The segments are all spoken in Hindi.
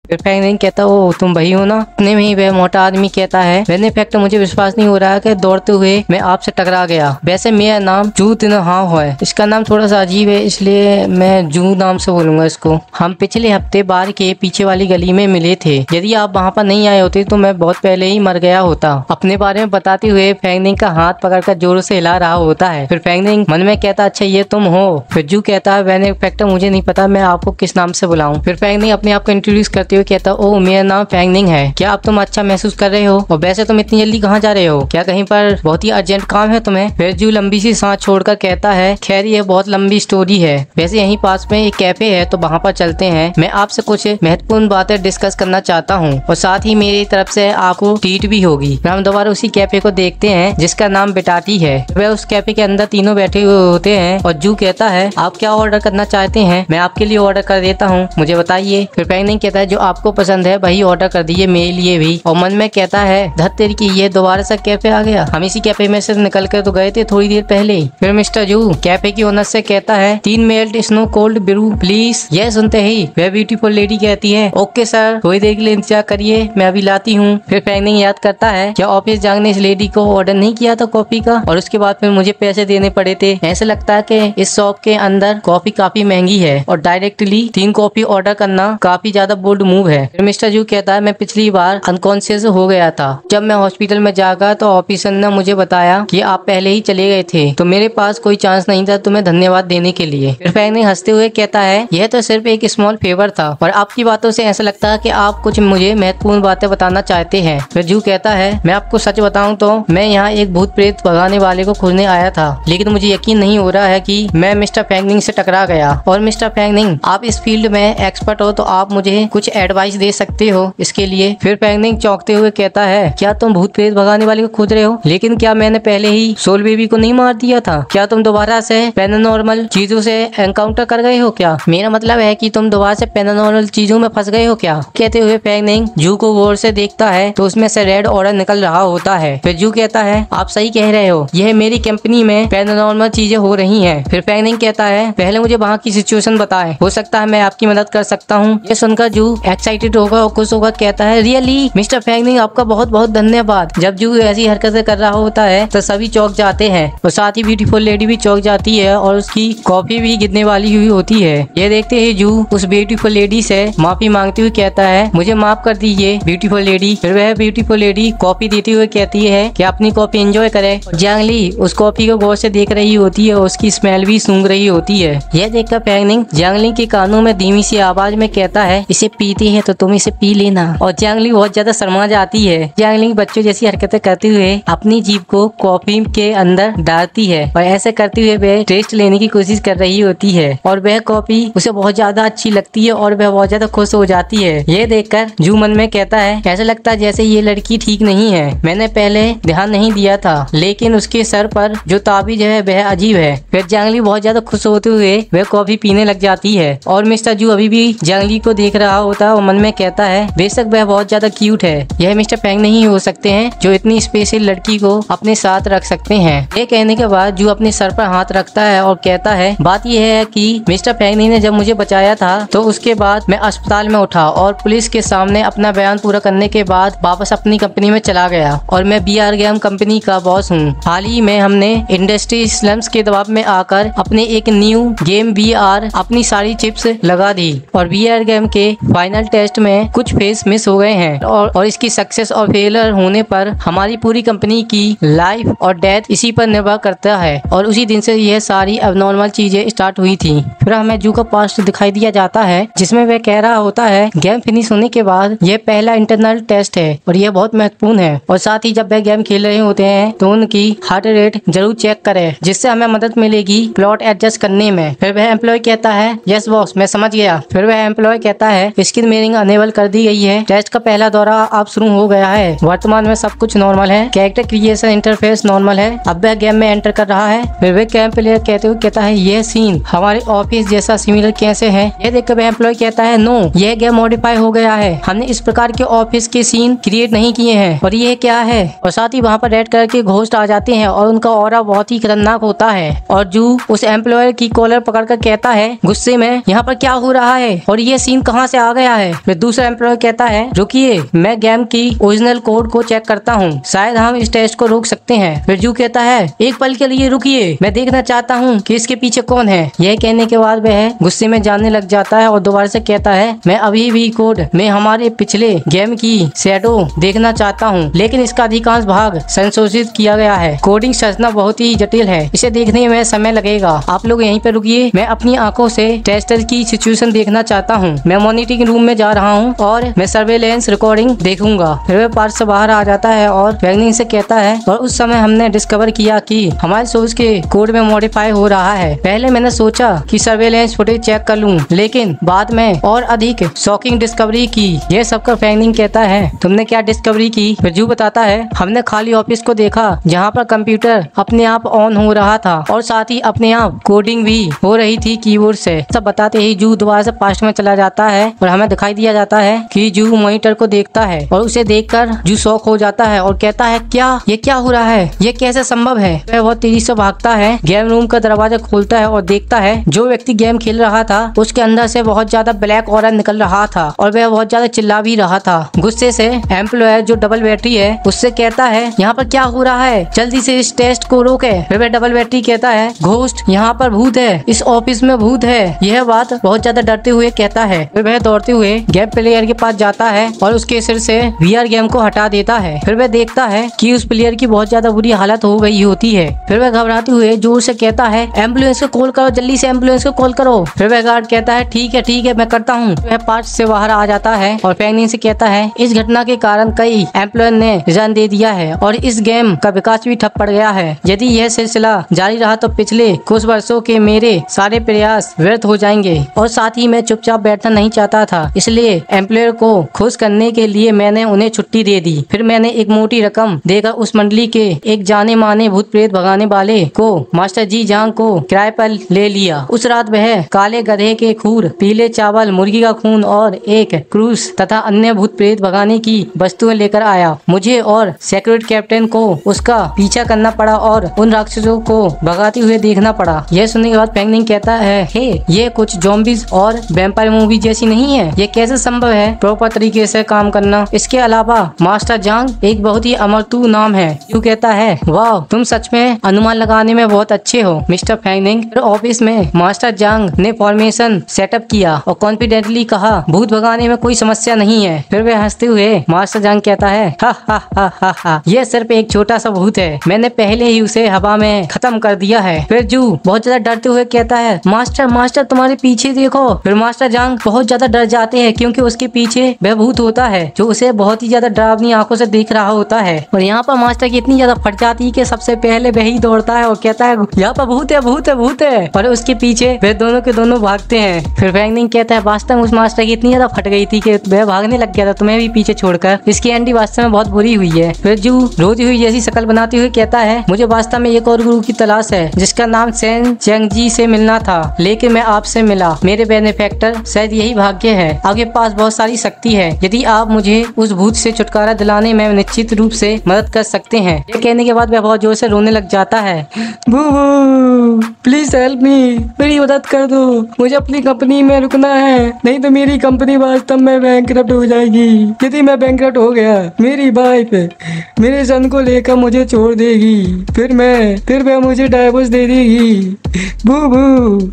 फिर फैंगनिंग कहता ओ तुम वही हो ना। इतने में ही वह मोटा आदमी कहता है वेन इफेक्ट मुझे विश्वास नहीं हो रहा है कि दौड़ते हुए मैं आपसे टकरा गया। वैसे मेरा नाम जू तिनहा है। इसका नाम थोड़ा सा अजीब है इसलिए मैं जू नाम से बोलूंगा इसको। हम पिछले हफ्ते बार के पीछे वाली गली में मिले थे। यदि आप वहाँ पर नहीं आए होते तो मैं बहुत पहले ही मर गया होता। अपने बारे में बताते हुए फैंगनिंग का हाथ पकड़कर जोरों से हिला रहा होता है। फिर फैंगनिंग मन में कहता अच्छा ये तुम हो। फिर जू कहता है वेन इफेक्ट मुझे नहीं पता मैं आपको किस नाम से बुलाऊं। फिर फैंगनिंग अपने आप को इंट्रोड्यूस करते हुए कहता ओ मेरा नाम फैंगनिंग है। क्या अब तुम अच्छा महसूस कर रहे हो? और वैसे तुम इतनी जल्दी कहाँ जा रहे हो? क्या कहीं पर बहुत ही अर्जेंट काम है तुम्हें? फिर जू लंबी सी सांस छोड़कर कहता है खैर ये बहुत लंबी स्टोरी है। वैसे यहीं पास में एक कैफे है तो वहाँ पर चलते हैं। मैं आपसे कुछ महत्वपूर्ण बातें डिस्कस करना चाहता हूँ और साथ ही मेरी तरफ से आपको ट्रीट भी होगी। फिर हम दोबारा उसी कैफे को देखते हैं जिसका नाम बिटाटी है। वह उस कैफे के अंदर तीनों बैठे हुए होते हैं और जू कहता है आप क्या ऑर्डर करना चाहते हैं? मैं आपके लिए ऑर्डर कर देता हूँ, मुझे बताइए। फिर फैंगनिंग कहता है जो आपको पसंद है वही ऑर्डर कर दीजिए मेरे लिए भी। और मन में कहता है धत तेरी की ये दोबारा से कैफे आ गया। हम इसी कैफे में से निकल कर तो गए थे थोड़ी देर पहले। फिर मिस्टर जू कैफे की ओनर से कहता है 3 melt snow cold brew please. यह सुनते ही वह ब्यूटीफुल लेडी कहती है ओके सर थोड़ी देर के लिए इंतजार करिए मैं अभी लाती हूँ। फिर फैंगनिंग याद करता है क्या ऑफिस जांग ने इस लेडी को ऑर्डर नहीं किया था कॉफी का और उसके बाद फिर मुझे पैसे देने पड़े थे। ऐसा लगता है कि इस शॉप के अंदर कॉफी काफी महंगी है और डायरेक्टली 3 कॉफी ऑर्डर करना काफी ज्यादा बोल्ड मूव है। फिर मिस्टर जू कहता है मैं पिछली बार अनकॉन्शियस हो गया था। जब मैं हॉस्पिटल में जागा तो ऑफिसर ने मुझे बताया कि आप पहले ही चले गए थे तो मेरे पास कोई चांस नहीं था तुम्हें धन्यवाद देने के लिए। फिर फैंगनिंग हंसते हुए कहता है यह तो सिर्फ एक स्मॉल फेवर था और आपकी बातों से ऐसा लगता है कि आप कुछ मुझे महत्वपूर्ण बातें बताना चाहते हैं। फिर जू कहता है मैं आपको सच बताऊं तो मैं यहाँ एक भूत प्रेत भगाने वाले को खोजने आया था लेकिन मुझे यकीन नहीं हो रहा है कि मैं मिस्टर फैंगनिंग से टकरा गया। और मिस्टर फैंगनिंग आप इस फील्ड में एक्सपर्ट हो तो आप मुझे कुछ एडवाइस दे सकते हो इसके लिए। फिर फैंगनिंग चौंकते हुए कहता है क्या तुम भूत प्रेत भगाने वाले को खोज रहे हो? लेकिन क्या मैंने पहले ही सोल बेबी को नहीं मार दिया था? क्या तुम दोबारा से पैरानॉर्मल चीजों से एनकाउंटर कर गए हो क्या? मेरा मतलब है कि तुम दोबारा से पैरानॉर्मल चीजों में फंस गए हो क्या? कहते हुए फैंगनिंग जू को गौर से देखता है तो उसमें से रेड ऑर्डर निकल रहा होता है। फिर जू कहता है आप सही कह रहे हो यह मेरी कंपनी में पैरानॉर्मल चीजें हो रही हैं। फिर फैंगनिंग कहता है पहले मुझे वहाँ की सिचुएशन बताएं, हो सकता है मैं आपकी मदद कर सकता हूँ। ये सुनकर जू एक्साइटेड होगा और खुश होगा कहता है रियली मिस्टर फैंगनिंग आपका बहुत बहुत धन्यवाद। जब जू ऐसी हरकतें कर रहा होता है तो सभी चौंक जाते हैं और साथ ही ब्यूटीफुल लेडी भी चौंक जाती है और उसकी कॉफी भी गिरने वाली हुई होती है। ये देखते ही जू उस ब्यूटीफुल लेडी से माफी मांगते हुए कहता है मुझे माफ कर दीजिए ब्यूटीफुल लेडी। फिर वह ब्यूटीफुल लेडी कॉफी देते हुए कहती है कि अपनी कॉफी एंजॉय करे। जियांग ली उस कॉफी को गौर से देख रही होती है और उसकी स्मेल भी सूंघ रही होती है। यह देखकर फैंगनिंग जियांग ली के कानों में धीमी सी आवाज में कहता है इसे पीते हैं तो तुम इसे पी लेना। और जियांग ली बहुत ज्यादा शर्मा जाती है। जियांग ली बच्चों जैसी हरकतें करते हुए अपनी जीभ को कॉफी के अंदर डालती है और ऐसे करते हुए वह टेस्ट लेने की कोशिश कर रही होती है और वह कॉफी उसे बहुत ज्यादा अच्छी लगती है और वह बहुत ज्यादा खुश हो जाती है। यह देखकर जू मन में कहता है ऐसा लगता है जैसे ये लड़की ठीक नहीं है। मैंने पहले ध्यान नहीं दिया था लेकिन उसके सर पर जो ताबीज है वह अजीब है। फिर जियांग ली बहुत ज्यादा खुश होते हुए वह कॉफी पीने लग जाती है और मिस्टर जू अभी भी जियांग ली को देख रहा होता है और मन में कहता है बेशक वह बहुत ज्यादा क्यूट है। यह मिस्टर फैंग नहीं हो सकते हैं जो इतनी स्पेशल लड़की को अपने साथ रख सकते हैं। ये कहने के बाद जू अपने सर पर हाथ रखता है और कहता है बात यह है कि मिस्टर फैंग ने जब मुझे बचाया था तो उसके बाद मैं अस्पताल में उठा और पुलिस के सामने अपना बयान पूरा करने के बाद वापस अपनी कंपनी में चला गया और मैं बीआर गेम कंपनी का बॉस हूँ। हाल ही में हमने इंडस्ट्री स्लम्स के दबाव में आकर अपने एक न्यू गेम बीआर अपनी सारी चिप्स लगा दी और बीआर गेम के फाइनल टेस्ट में कुछ फेस मिस हो गए हैं और इसकी सक्सेस और फेलियर होने पर हमारी पूरी कंपनी की लाइफ और डेथ इसी पर निर्भर करता है। और उसी दिन से यह सारी अबनॉर्मल चीजें स्टार्ट हुई थी। फिर हमें जू का पास्ट दिखाई दिया जाता है जिसमें वह कह रहा होता है गेम फिनिश होने के बाद यह पहला इंटरनल टेस्ट है और यह बहुत महत्वपूर्ण है और साथ ही जब वह गेम खेल रहे होते हैं तो उनकी हार्ट रेट जरूर चेक करें जिससे हमें मदद मिलेगी प्लॉट एडजस्ट करने में। फिर वह एम्प्लॉय कहता है यस बॉस मैं समझ गया। फिर वह एम्प्लॉय कहता है स्किन मिररिंग अनेबल कर दी गई है, टेस्ट का पहला दौरा अब शुरू हो गया है, वर्तमान में सब कुछ नॉर्मल है, कैरेक्टर क्रिएशन इंटरफेस नॉर्मल है, अब वह गेम में एंटर कर रहा है। फिर वह गेम प्लेयर कहते हुए कहता है यह सीन हमारे ऑफिस जैसा सिमिलर कैसे है? यह देखकर वह एम्प्लॉय कहता है नो यह गेम मॉडिफाई हो गया है, हमने इस प्रकार के ऑफिस के सीन क्रिएट नहीं किए हैं और यह क्या है। और साथ ही वहाँ पर रेड कलर के घोस्ट आ जाते हैं और उनका ऑरा बहुत ही खतरनाक होता है और जू उस एम्प्लॉयर की कॉलर पकड़कर कहता है गुस्से में यहाँ पर क्या हो रहा है और ये सीन कहाँ से आ गया है। फिर दूसरा एम्प्लॉय कहता है रुकिए, मैं गेम की ओरिजिनल कोड को चेक करता हूँ, शायद हम इस टेस्ट को रोक सकते हैं। फिर जू कहता है एक पल के लिए रुकिए, मैं देखना चाहता हूँ कि इसके पीछे कौन है। यह कहने के बाद वह गुस्से में जानने लग जाता है और दोबारा से कहता है मैं अभी भी कोड में हमारे पिछले गेम की शैडो देखना चाहता हूँ, लेकिन इसका अधिकांश भाग संशोधित किया गया है। कोडिंग समझना बहुत ही जटिल है, इसे देखने में समय लगेगा। आप लोग यहीं पर रुकिए, मैं अपनी आंखों से टेस्टर की सिचुएशन देखना चाहता हूँ। मैं मॉनिटरिंग रूम में जा रहा हूँ और मैं सर्वेलेंस रिकॉर्डिंग देखूंगा। फिर वह पार्ट से बाहर आ जाता है और वैगनिंग से कहता है और उस समय हमने डिस्कवर किया कि हमारे सोर्स के कोड में मॉडिफाई हो रहा है। पहले मैंने सोचा कि सर्वेलेंस फुटेज चेक कर लूं, लेकिन बाद में और अधिक शॉकिंग डिस्कवरी की। यह सब कर वैगनिंग कहता है तुमने क्या डिस्कवरी की? फिर जू बताता है हमने खाली ऑफिस को देखा जहाँ पर कंप्यूटर अपने आप ऑन हो रहा था और साथ ही अपने आप कोडिंग भी हो रही थी कीबोर्ड से। सब बताते ही जू दोबारा से पास्ट में चला जाता है और हमें दिखाई दिया जाता है कि जू मॉनिटर को देखता है और उसे देखकर जू शॉक हो जाता है और कहता है ये क्या हो रहा है, ये कैसे संभव है? वह बहुत तेजी से भागता है, गेम रूम का दरवाजा खोलता है और देखता है जो व्यक्ति गेम खेल रहा था उसके अंदर से बहुत ज्यादा ब्लैक ऑरा निकल रहा था और वह बहुत ज्यादा चिल्ला भी रहा था। गुस्से से एम्प्लॉयर जो डबल बैटरी है उससे कहता है यहाँ पर क्या हो रहा है, जल्दी से इस टेस्ट को रोके। फिर वह डबल बैटरी कहता है घोस्ट, यहाँ पर भूत है, इस ऑफिस में भूत है। यह बात बहुत ज्यादा डरते हुए कहता है। फिर वह दौड़ते हुए गेम प्लेयर के पास जाता है और उसके सिर से वीआर गेम को हटा देता है। फिर वह देखता है कि उस प्लेयर की बहुत ज्यादा बुरी हालत हो गई होती है। फिर वह घबराते हुए जोर से कहता है एम्बुलेंस को कॉल करो, जल्दी से एम्बुलेंस को कॉल करो। फिर वह गार्ड कहता है ठीक है मैं करता हूँ। वह पार्ट से बाहर आ जाता है और वैगनिंग से कहता है इस घटना के कारण कई एम्प्लॉय ने रिजाइन दे दिया है और इस गेम का विकास भी ठप पड़ गया है। यदि यह सिलसिला जारी रहा तो पिछले कुछ वर्षों के मेरे सारे प्रयास व्यर्थ हो जाएंगे और साथ ही मैं चुपचाप बैठना नहीं चाहता था, इसलिए एम्प्लॉयर को खुश करने के लिए मैंने उन्हें छुट्टी दे दी। फिर मैंने एक मोटी रकम देकर उस मंडली के एक जाने माने भूत प्रेत भगाने वाले को मास्टर जी जांग को किराए पर ले लिया। उस रात वह काले गधे के खूर, पीले चावल, मुर्गी का खून और एक क्रूस तथा अन्य भूत प्रेत भगाने की वस्तुएं लेकर आया। मुझे और सिक्योरिटी कैप्टन को उसका पीछा करना पड़ा और उन राक्षसों को भगाते हुए देखना पड़ा। यह सुनने के बाद वैगनिंग कहता है हे, ये कुछ ज़ॉम्बीज और वैम्पायर मूवी जैसी नहीं है, ये कैसे संभव है प्रॉपर तरीके से काम करना? इसके अलावा मास्टर जांग एक बहुत ही अमरतू नाम है। क्यों कहता है वाह, तुम सच में अनुमान लगाने में बहुत अच्छे हो मिस्टर वैगनिंग। फिर ऑफिस में मास्टर जांग ने फॉर्मेशन सेटअप किया और कॉन्फिडेंटली कहा भूत भगाने में कोई समस्या नहीं है। फिर वे हंसते हुए मास्टर जांग कहता है हा, यह सिर्फ एक छोटा सा भूत है, मैंने पहले ही उसे हवा में खत्म कर दिया है। फिर जू बहुत ज्यादा डरते हुए कहता है मास्टर तुम्हारे पीछे देखो। फिर मास्टर जांग बहुत ज्यादा डर जाते हैं क्योंकि उसके पीछे वह भूत होता है जो उसे बहुत ही ज्यादा डरावनी आंखों से देख रहा होता है। और यहाँ पर मास्टर की इतनी ज्यादा फट जाती है कि सबसे पहले वही दौड़ता है और कहता है यहाँ पर भूत है और उसके पीछे वे दोनों के दोनों भागते हैं। फिर वैगनिंग कहता है वास्तव में उस मास्टर की इतनी ज्यादा फट गई थी कि वह भागने लग गया था तुम्हें भी पीछे छोड़कर। इसकी एंडी वास्तव में बहुत बुरी हुई है। फिर जू रोती हुई जैसी शक्ल बनाते हुए कहता है मुझे वास्तव में एक और गुरु की तलाश है जिसका नाम सेन चेंग जी से मिलना था, लेकिन मैं आपसे मिला। मेरे बेनिफैक्टर, शायद यही भाग्य है। आपके पास बहुत सारी शक्ति है, यदि आप मुझे उस भूत से छुटकारा दिलाने में निश्चित रूप से मदद कर सकते हैं। ये कहने के बाद वह बहुत जोर से रोने लग जाता है। प्लीज हेल्प मी, मेरी मदद कर दो, मुझे अपनी कंपनी में रुकना है, नहीं तो मेरी कंपनी वास्तव में बैंकरप्ट हो जाएगी। यदि मैं बैंकरप्ट हो गया, मेरी वाइफ मेरे सन को लेकर मुझे छोड़ देगी, फिर मैं मुझे डाइवोर्स दे देगी।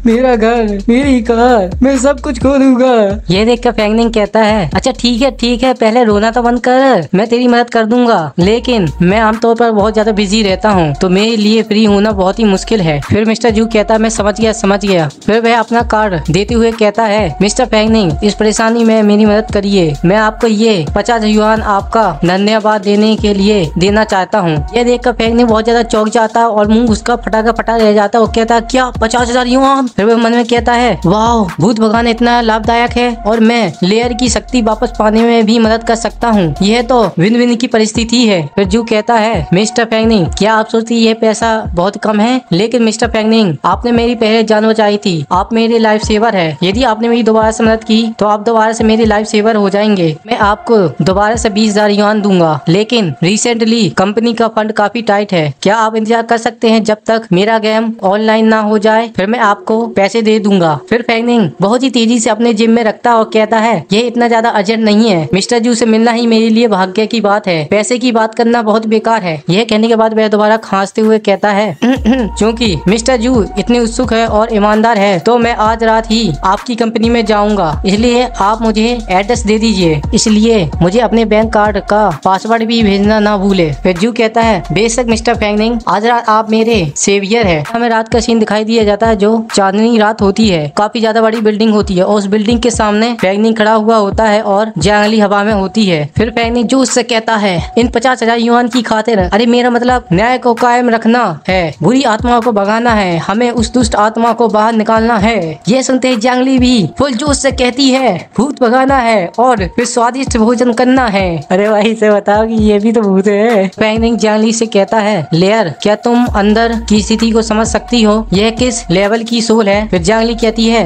मेरा घर, मेरी कार, मैं सब कुछ खो दूंगा। ये देखकर वैगनिंग कहता है अच्छा ठीक है, पहले रोना तो बंद कर, मैं तेरी मदद कर दूंगा, लेकिन मैं आमतौर पर बहुत ज्यादा बिजी रहता हूँ तो मेरे लिए फ्री होना बहुत ही मुश्किल है। फिर मिस्टर जू कहता है मैं समझ गया। फिर वह अपना कार्ड देते हुए कहता है मिस्टर वैगनिंग, इस परेशानी में मेरी मदद करिए, मैं आपको ये 50 युआन आपका धन्यवाद देने के लिए देना चाहता हूँ। यह देखकर वैगनिंग बहुत ज्यादा चौंक जाता है और मुंह उसका फटा रह जाता है और कहता है क्या 50,000 युआन? फिर वह मन में कहता है वाह, भूत भगाना इतना लाभदायक है और मैं लेयर की शक्ति वापस पाने में भी मदद कर सकता हूँ, यह तो विन विन की परिस्थिति है। फिर जू कहता है मिस्टर वैगनिंग, क्या आप सोचती यह पैसा बहुत कम है? लेकिन मिस्टर वैगनिंग, आपने मेरी पहले जान बचाई थी, आप मेरे लाइफ सेवर है, यदि आपने मेरी दोबारा से मदद की तो आप दोबारा से मेरी लाइफ सेवर हो जाएंगे। मैं आपको दोबारा से 20,000 युआन दूंगा, लेकिन रिसेंटली कंपनी का फंड काफी टाइट है, क्या आप इंतजार कर सकते हैं जब तक मेरा गेम ऑनलाइन ना हो जाए? फिर मैं आपको पैसे दे दूंगा। फिर वैगनिंग बहुत ही तेजी से अपने जिम में रखता और कहता है ये इतना ज्यादा अर्जेंट नहीं है, मिस्टर जू से मिलना ही मेरे लिए भाग्य की बात है, पैसे की बात करना बहुत बेकार है। यह कहने के बाद वह दोबारा खांसते हुए कहता है क्योंकि मिस्टर जू इतने उत्सुक है और ईमानदार है तो मैं आज रात ही आपकी कंपनी में जाऊंगा, इसलिए आप मुझे एड्रेस दे दीजिए, इसलिए मुझे अपने बैंक कार्ड का पासवर्ड भी भेजना ना भूले। फिर जू कहता है बेशक मिस्टर फैंगनिंग, आज रात आप मेरे सेवियर है। हमें रात का सीन दिखाई दिया जाता है जो चांदनी रात होती है, काफी ज्यादा बड़ी बिल्डिंग होती है और उस बिल्डिंग के सामने फैंगनिंग खड़ा हुआ होता है और जंगली हवा में होती है। फिर फैंगनिंग जू उससे कहता है इन 50,000 युआन की खातिर, अरे मेरा मतलब न्याय को कायम रखना है, बुरी आत्माओं को भगाना है, हमें उस दुष्ट आत्मा को बाहर निकालना है। ये सुनते ही जंगली भी फुल जोश से कहती है भूत भगाना है और फिर स्वादिष्ट भोजन करना है। अरे भाई से बताओ कि ये भी तो भूत है। फैंगनिंग जंगली से कहता है लेयर, क्या तुम अंदर की स्थिति को समझ सकती हो, यह किस लेवल की सोल है। फिर जंगली कहती है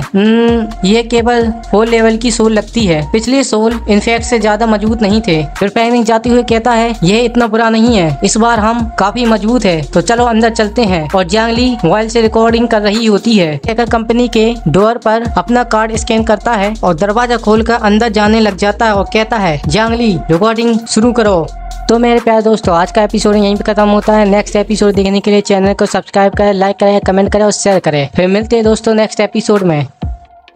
ये केवल 4 लेवल की सोल लगती है, पिछले सोल इनफैक्ट से ज्यादा मजबूत नहीं थे। फिर फैंगनिंग जाते हुए कहता है यह इतना बुरा नहीं है, इस बार हम काफी मजबूत है, तो चलो अंदर चलते हैं। और जंगली मोबाइल से रिकॉर्डिंग कर रही होती है। हैकर कंपनी के डोर पर अपना कार्ड स्कैन करता है और दरवाजा खोलकर अंदर जाने लग जाता है और कहता है जंगली रिकॉर्डिंग शुरू करो। तो मेरे प्यारे दोस्तों आज का एपिसोड यहीं पे खत्म होता है। नेक्स्ट एपिसोड देखने के लिए चैनल को सब्सक्राइब करें, लाइक करें, कमेंट करें और शेयर करें। फिर मिलते हैं दोस्तों नेक्स्ट एपिसोड में।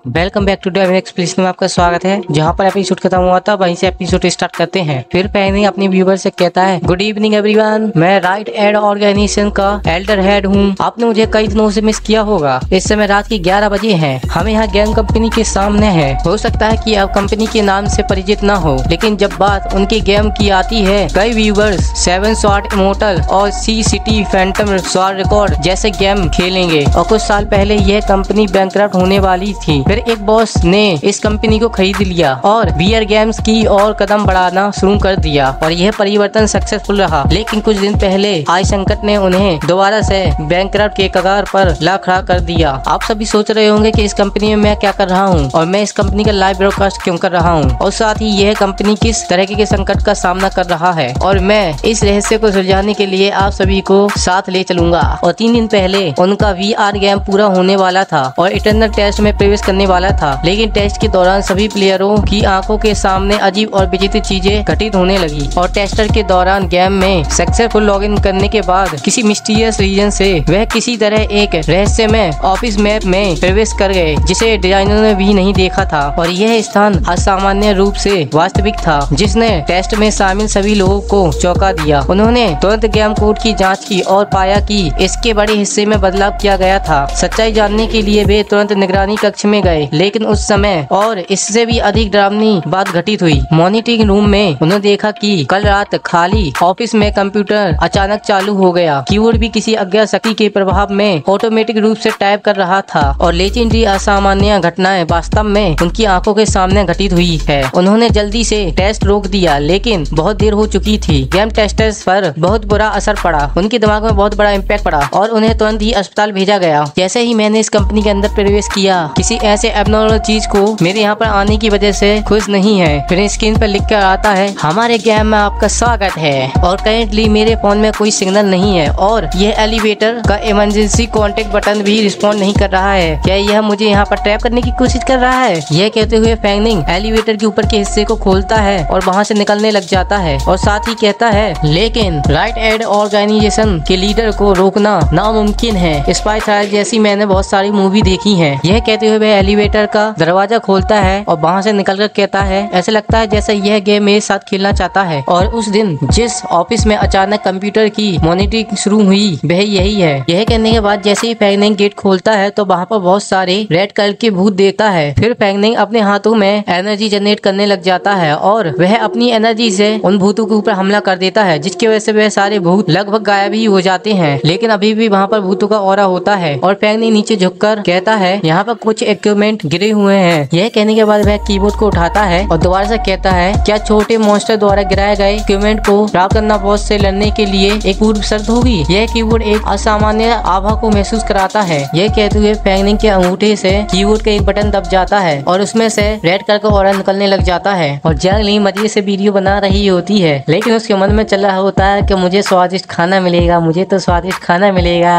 वेलकम बैक टू एक्सप्लेनेशन में आपका स्वागत है। जहां पर एपिसोड खत्म हुआ था वहीं से एपिसोड स्टार्ट करते हैं। फिर फैंगनिंग अपने व्यूवर से कहता है गुड इवनिंग एवरीवन, मैं राइट एड ऑर्गेनाइजेशन का एल्डर हेड हूं। आपने मुझे कई दिनों से मिस किया होगा। इस समय रात के 11 बजे हैं। हम यहाँ गेम कंपनी के सामने हैं। हो सकता है कि आप कंपनी के नाम से परिचित ना हो, लेकिन जब बात उनके गेम की आती है, कई व्यूवर्स 7 स्वॉर्ड इमोर्टल और सी सिटी फैंटम स्वॉर्ड रिकॉर्ड जैसे गेम खेलेंगे। और कुछ साल पहले यह कंपनी बैंकरप्ट होने वाली थी। फिर एक बॉस ने इस कंपनी को खरीद लिया और VR गेम्स की और कदम बढ़ाना शुरू कर दिया और यह परिवर्तन सक्सेसफुल रहा। लेकिन कुछ दिन पहले आए संकट ने उन्हें दोबारा से बैंकरप्ट के कगार पर ला खड़ा कर दिया। आप सभी सोच रहे होंगे कि इस कंपनी में मैं क्या कर रहा हूँ और मैं इस कंपनी का लाइव ब्रॉडकास्ट क्यों कर रहा हूँ और साथ ही यह कंपनी किस तरह के संकट का सामना कर रहा है, और मैं इस रहस्य को सुलझाने के लिए आप सभी को साथ ले चलूंगा। और 3 दिन पहले उनका VR गेम पूरा होने वाला था और इटरनल टेस्ट में प्रवेश करने वाला था। लेकिन टेस्ट के दौरान सभी प्लेयरों की आंखों के सामने अजीब और विचित्र चीजें घटित होने लगी और टेस्टर के दौरान गेम में सक्सेसफुल लॉगिन करने के बाद किसी मिस्टीरियस रीजन से वह किसी तरह एक रहस्य में ऑफिस मैप में प्रवेश कर गए जिसे डिजाइनर ने भी नहीं देखा था। और यह स्थान असामान्य रूप से वास्तविक था जिसने टेस्ट में शामिल सभी लोगों को चौंका दिया। उन्होंने तुरंत गेम कोड की जाँच की और पाया कि इसके बड़े हिस्से में बदलाव किया गया था। सच्चाई जानने के लिए वे तुरंत निगरानी कक्ष में गए, लेकिन उस समय और इससे भी अधिक डरावनी बात घटित हुई। मॉनिटरिंग रूम में उन्होंने देखा कि कल रात खाली ऑफिस में कंप्यूटर अचानक चालू हो गया। कीबोर्ड भी किसी अज्ञात शक्ति के प्रभाव में ऑटोमेटिक रूप से टाइप कर रहा था और लेजेंडरी असामान्य घटनाएं वास्तव में उनकी आंखों के सामने घटित हुई है। उन्होंने जल्दी से टेस्ट रोक दिया, लेकिन बहुत देर हो चुकी थी। गेम टेस्टर्स पर बहुत बुरा असर पड़ा, उनके दिमाग में बहुत बड़ा इम्पैक्ट पड़ा और उन्हें तुरंत ही अस्पताल भेजा गया। जैसे ही मैंने इस कंपनी के अंदर प्रवेश किया, किसी ऐसे एबनॉर्मल चीज को मेरे यहाँ पर आने की वजह से खुश नहीं है। फिर स्क्रीन पर लिख कर आता है हमारे गेम में आपका स्वागत है और करेंटली मेरे फोन में कोई सिग्नल नहीं है और यह एलिवेटर का इमरजेंसी कॉन्टेक्ट बटन भी रिस्पॉन्ड नहीं कर रहा है। क्या यह मुझे यहाँ पर ट्रैप करने की कोशिश कर रहा है? यह कहते हुए फैंगनिंग एलिवेटर के ऊपर के हिस्से को खोलता है और वहाँ से निकलने लग जाता है और साथ ही कहता है लेकिन राइट एड ऑर्गेनाइजेशन के लीडर को रोकना नामुमकिन है। स्पाई ट्रायल जैसी मैंने बहुत सारी मूवी देखी है। यह कहते हुए वह एलिवेटर का दरवाजा खोलता है और वहाँ से निकलकर कहता है ऐसा लगता है जैसे यह गेम मेरे साथ खेलना चाहता है। और उस दिन जिस ऑफिस में अचानक कंप्यूटर की मॉनिटरिंग शुरू हुई वह यही है। यह कहने के बाद जैसे ही फैंगनिंग गेट खोलता है तो वहाँ पर बहुत सारे रेड कलर के भूत देखता है। फिर फैंगनिंग अपने हाथों में एनर्जी जनरेट करने लग जाता है और वह अपनी एनर्जी से उन भूतों के ऊपर हमला कर देता है, जिसकी वजह से वह सारे भूत लगभग गायब ही हो जाते हैं। लेकिन अभी भी वहाँ पर भूतों का ऑरा होता है और फैंगनिंग नीचे झुककर कहता है यहाँ पर कुछ इक्विपमेंट गिरे हुए हैं। यह कहने के बाद वह कीबोर्ड को उठाता है और दोबारा से कहता है क्या छोटे मॉन्स्टर द्वारा गिराए गए इक्विपमेंट को प्राप्त करना बॉस से लड़ने के लिए एक पूर्व शर्त होगी? यह कीबोर्ड एक असामान्य आभा को महसूस कराता है। यह कहते हुए फैंगनिंग के अंगूठे से कीबोर्ड का एक बटन दब जाता है और उसमें से रेड कलर का ऑरा निकलने लग जाता है और जंगली मजे से वीडियो बना रही होती है, लेकिन उसके मन में चल रहा होता है कि मुझे स्वादिष्ट खाना मिलेगा, मुझे तो स्वादिष्ट खाना मिलेगा,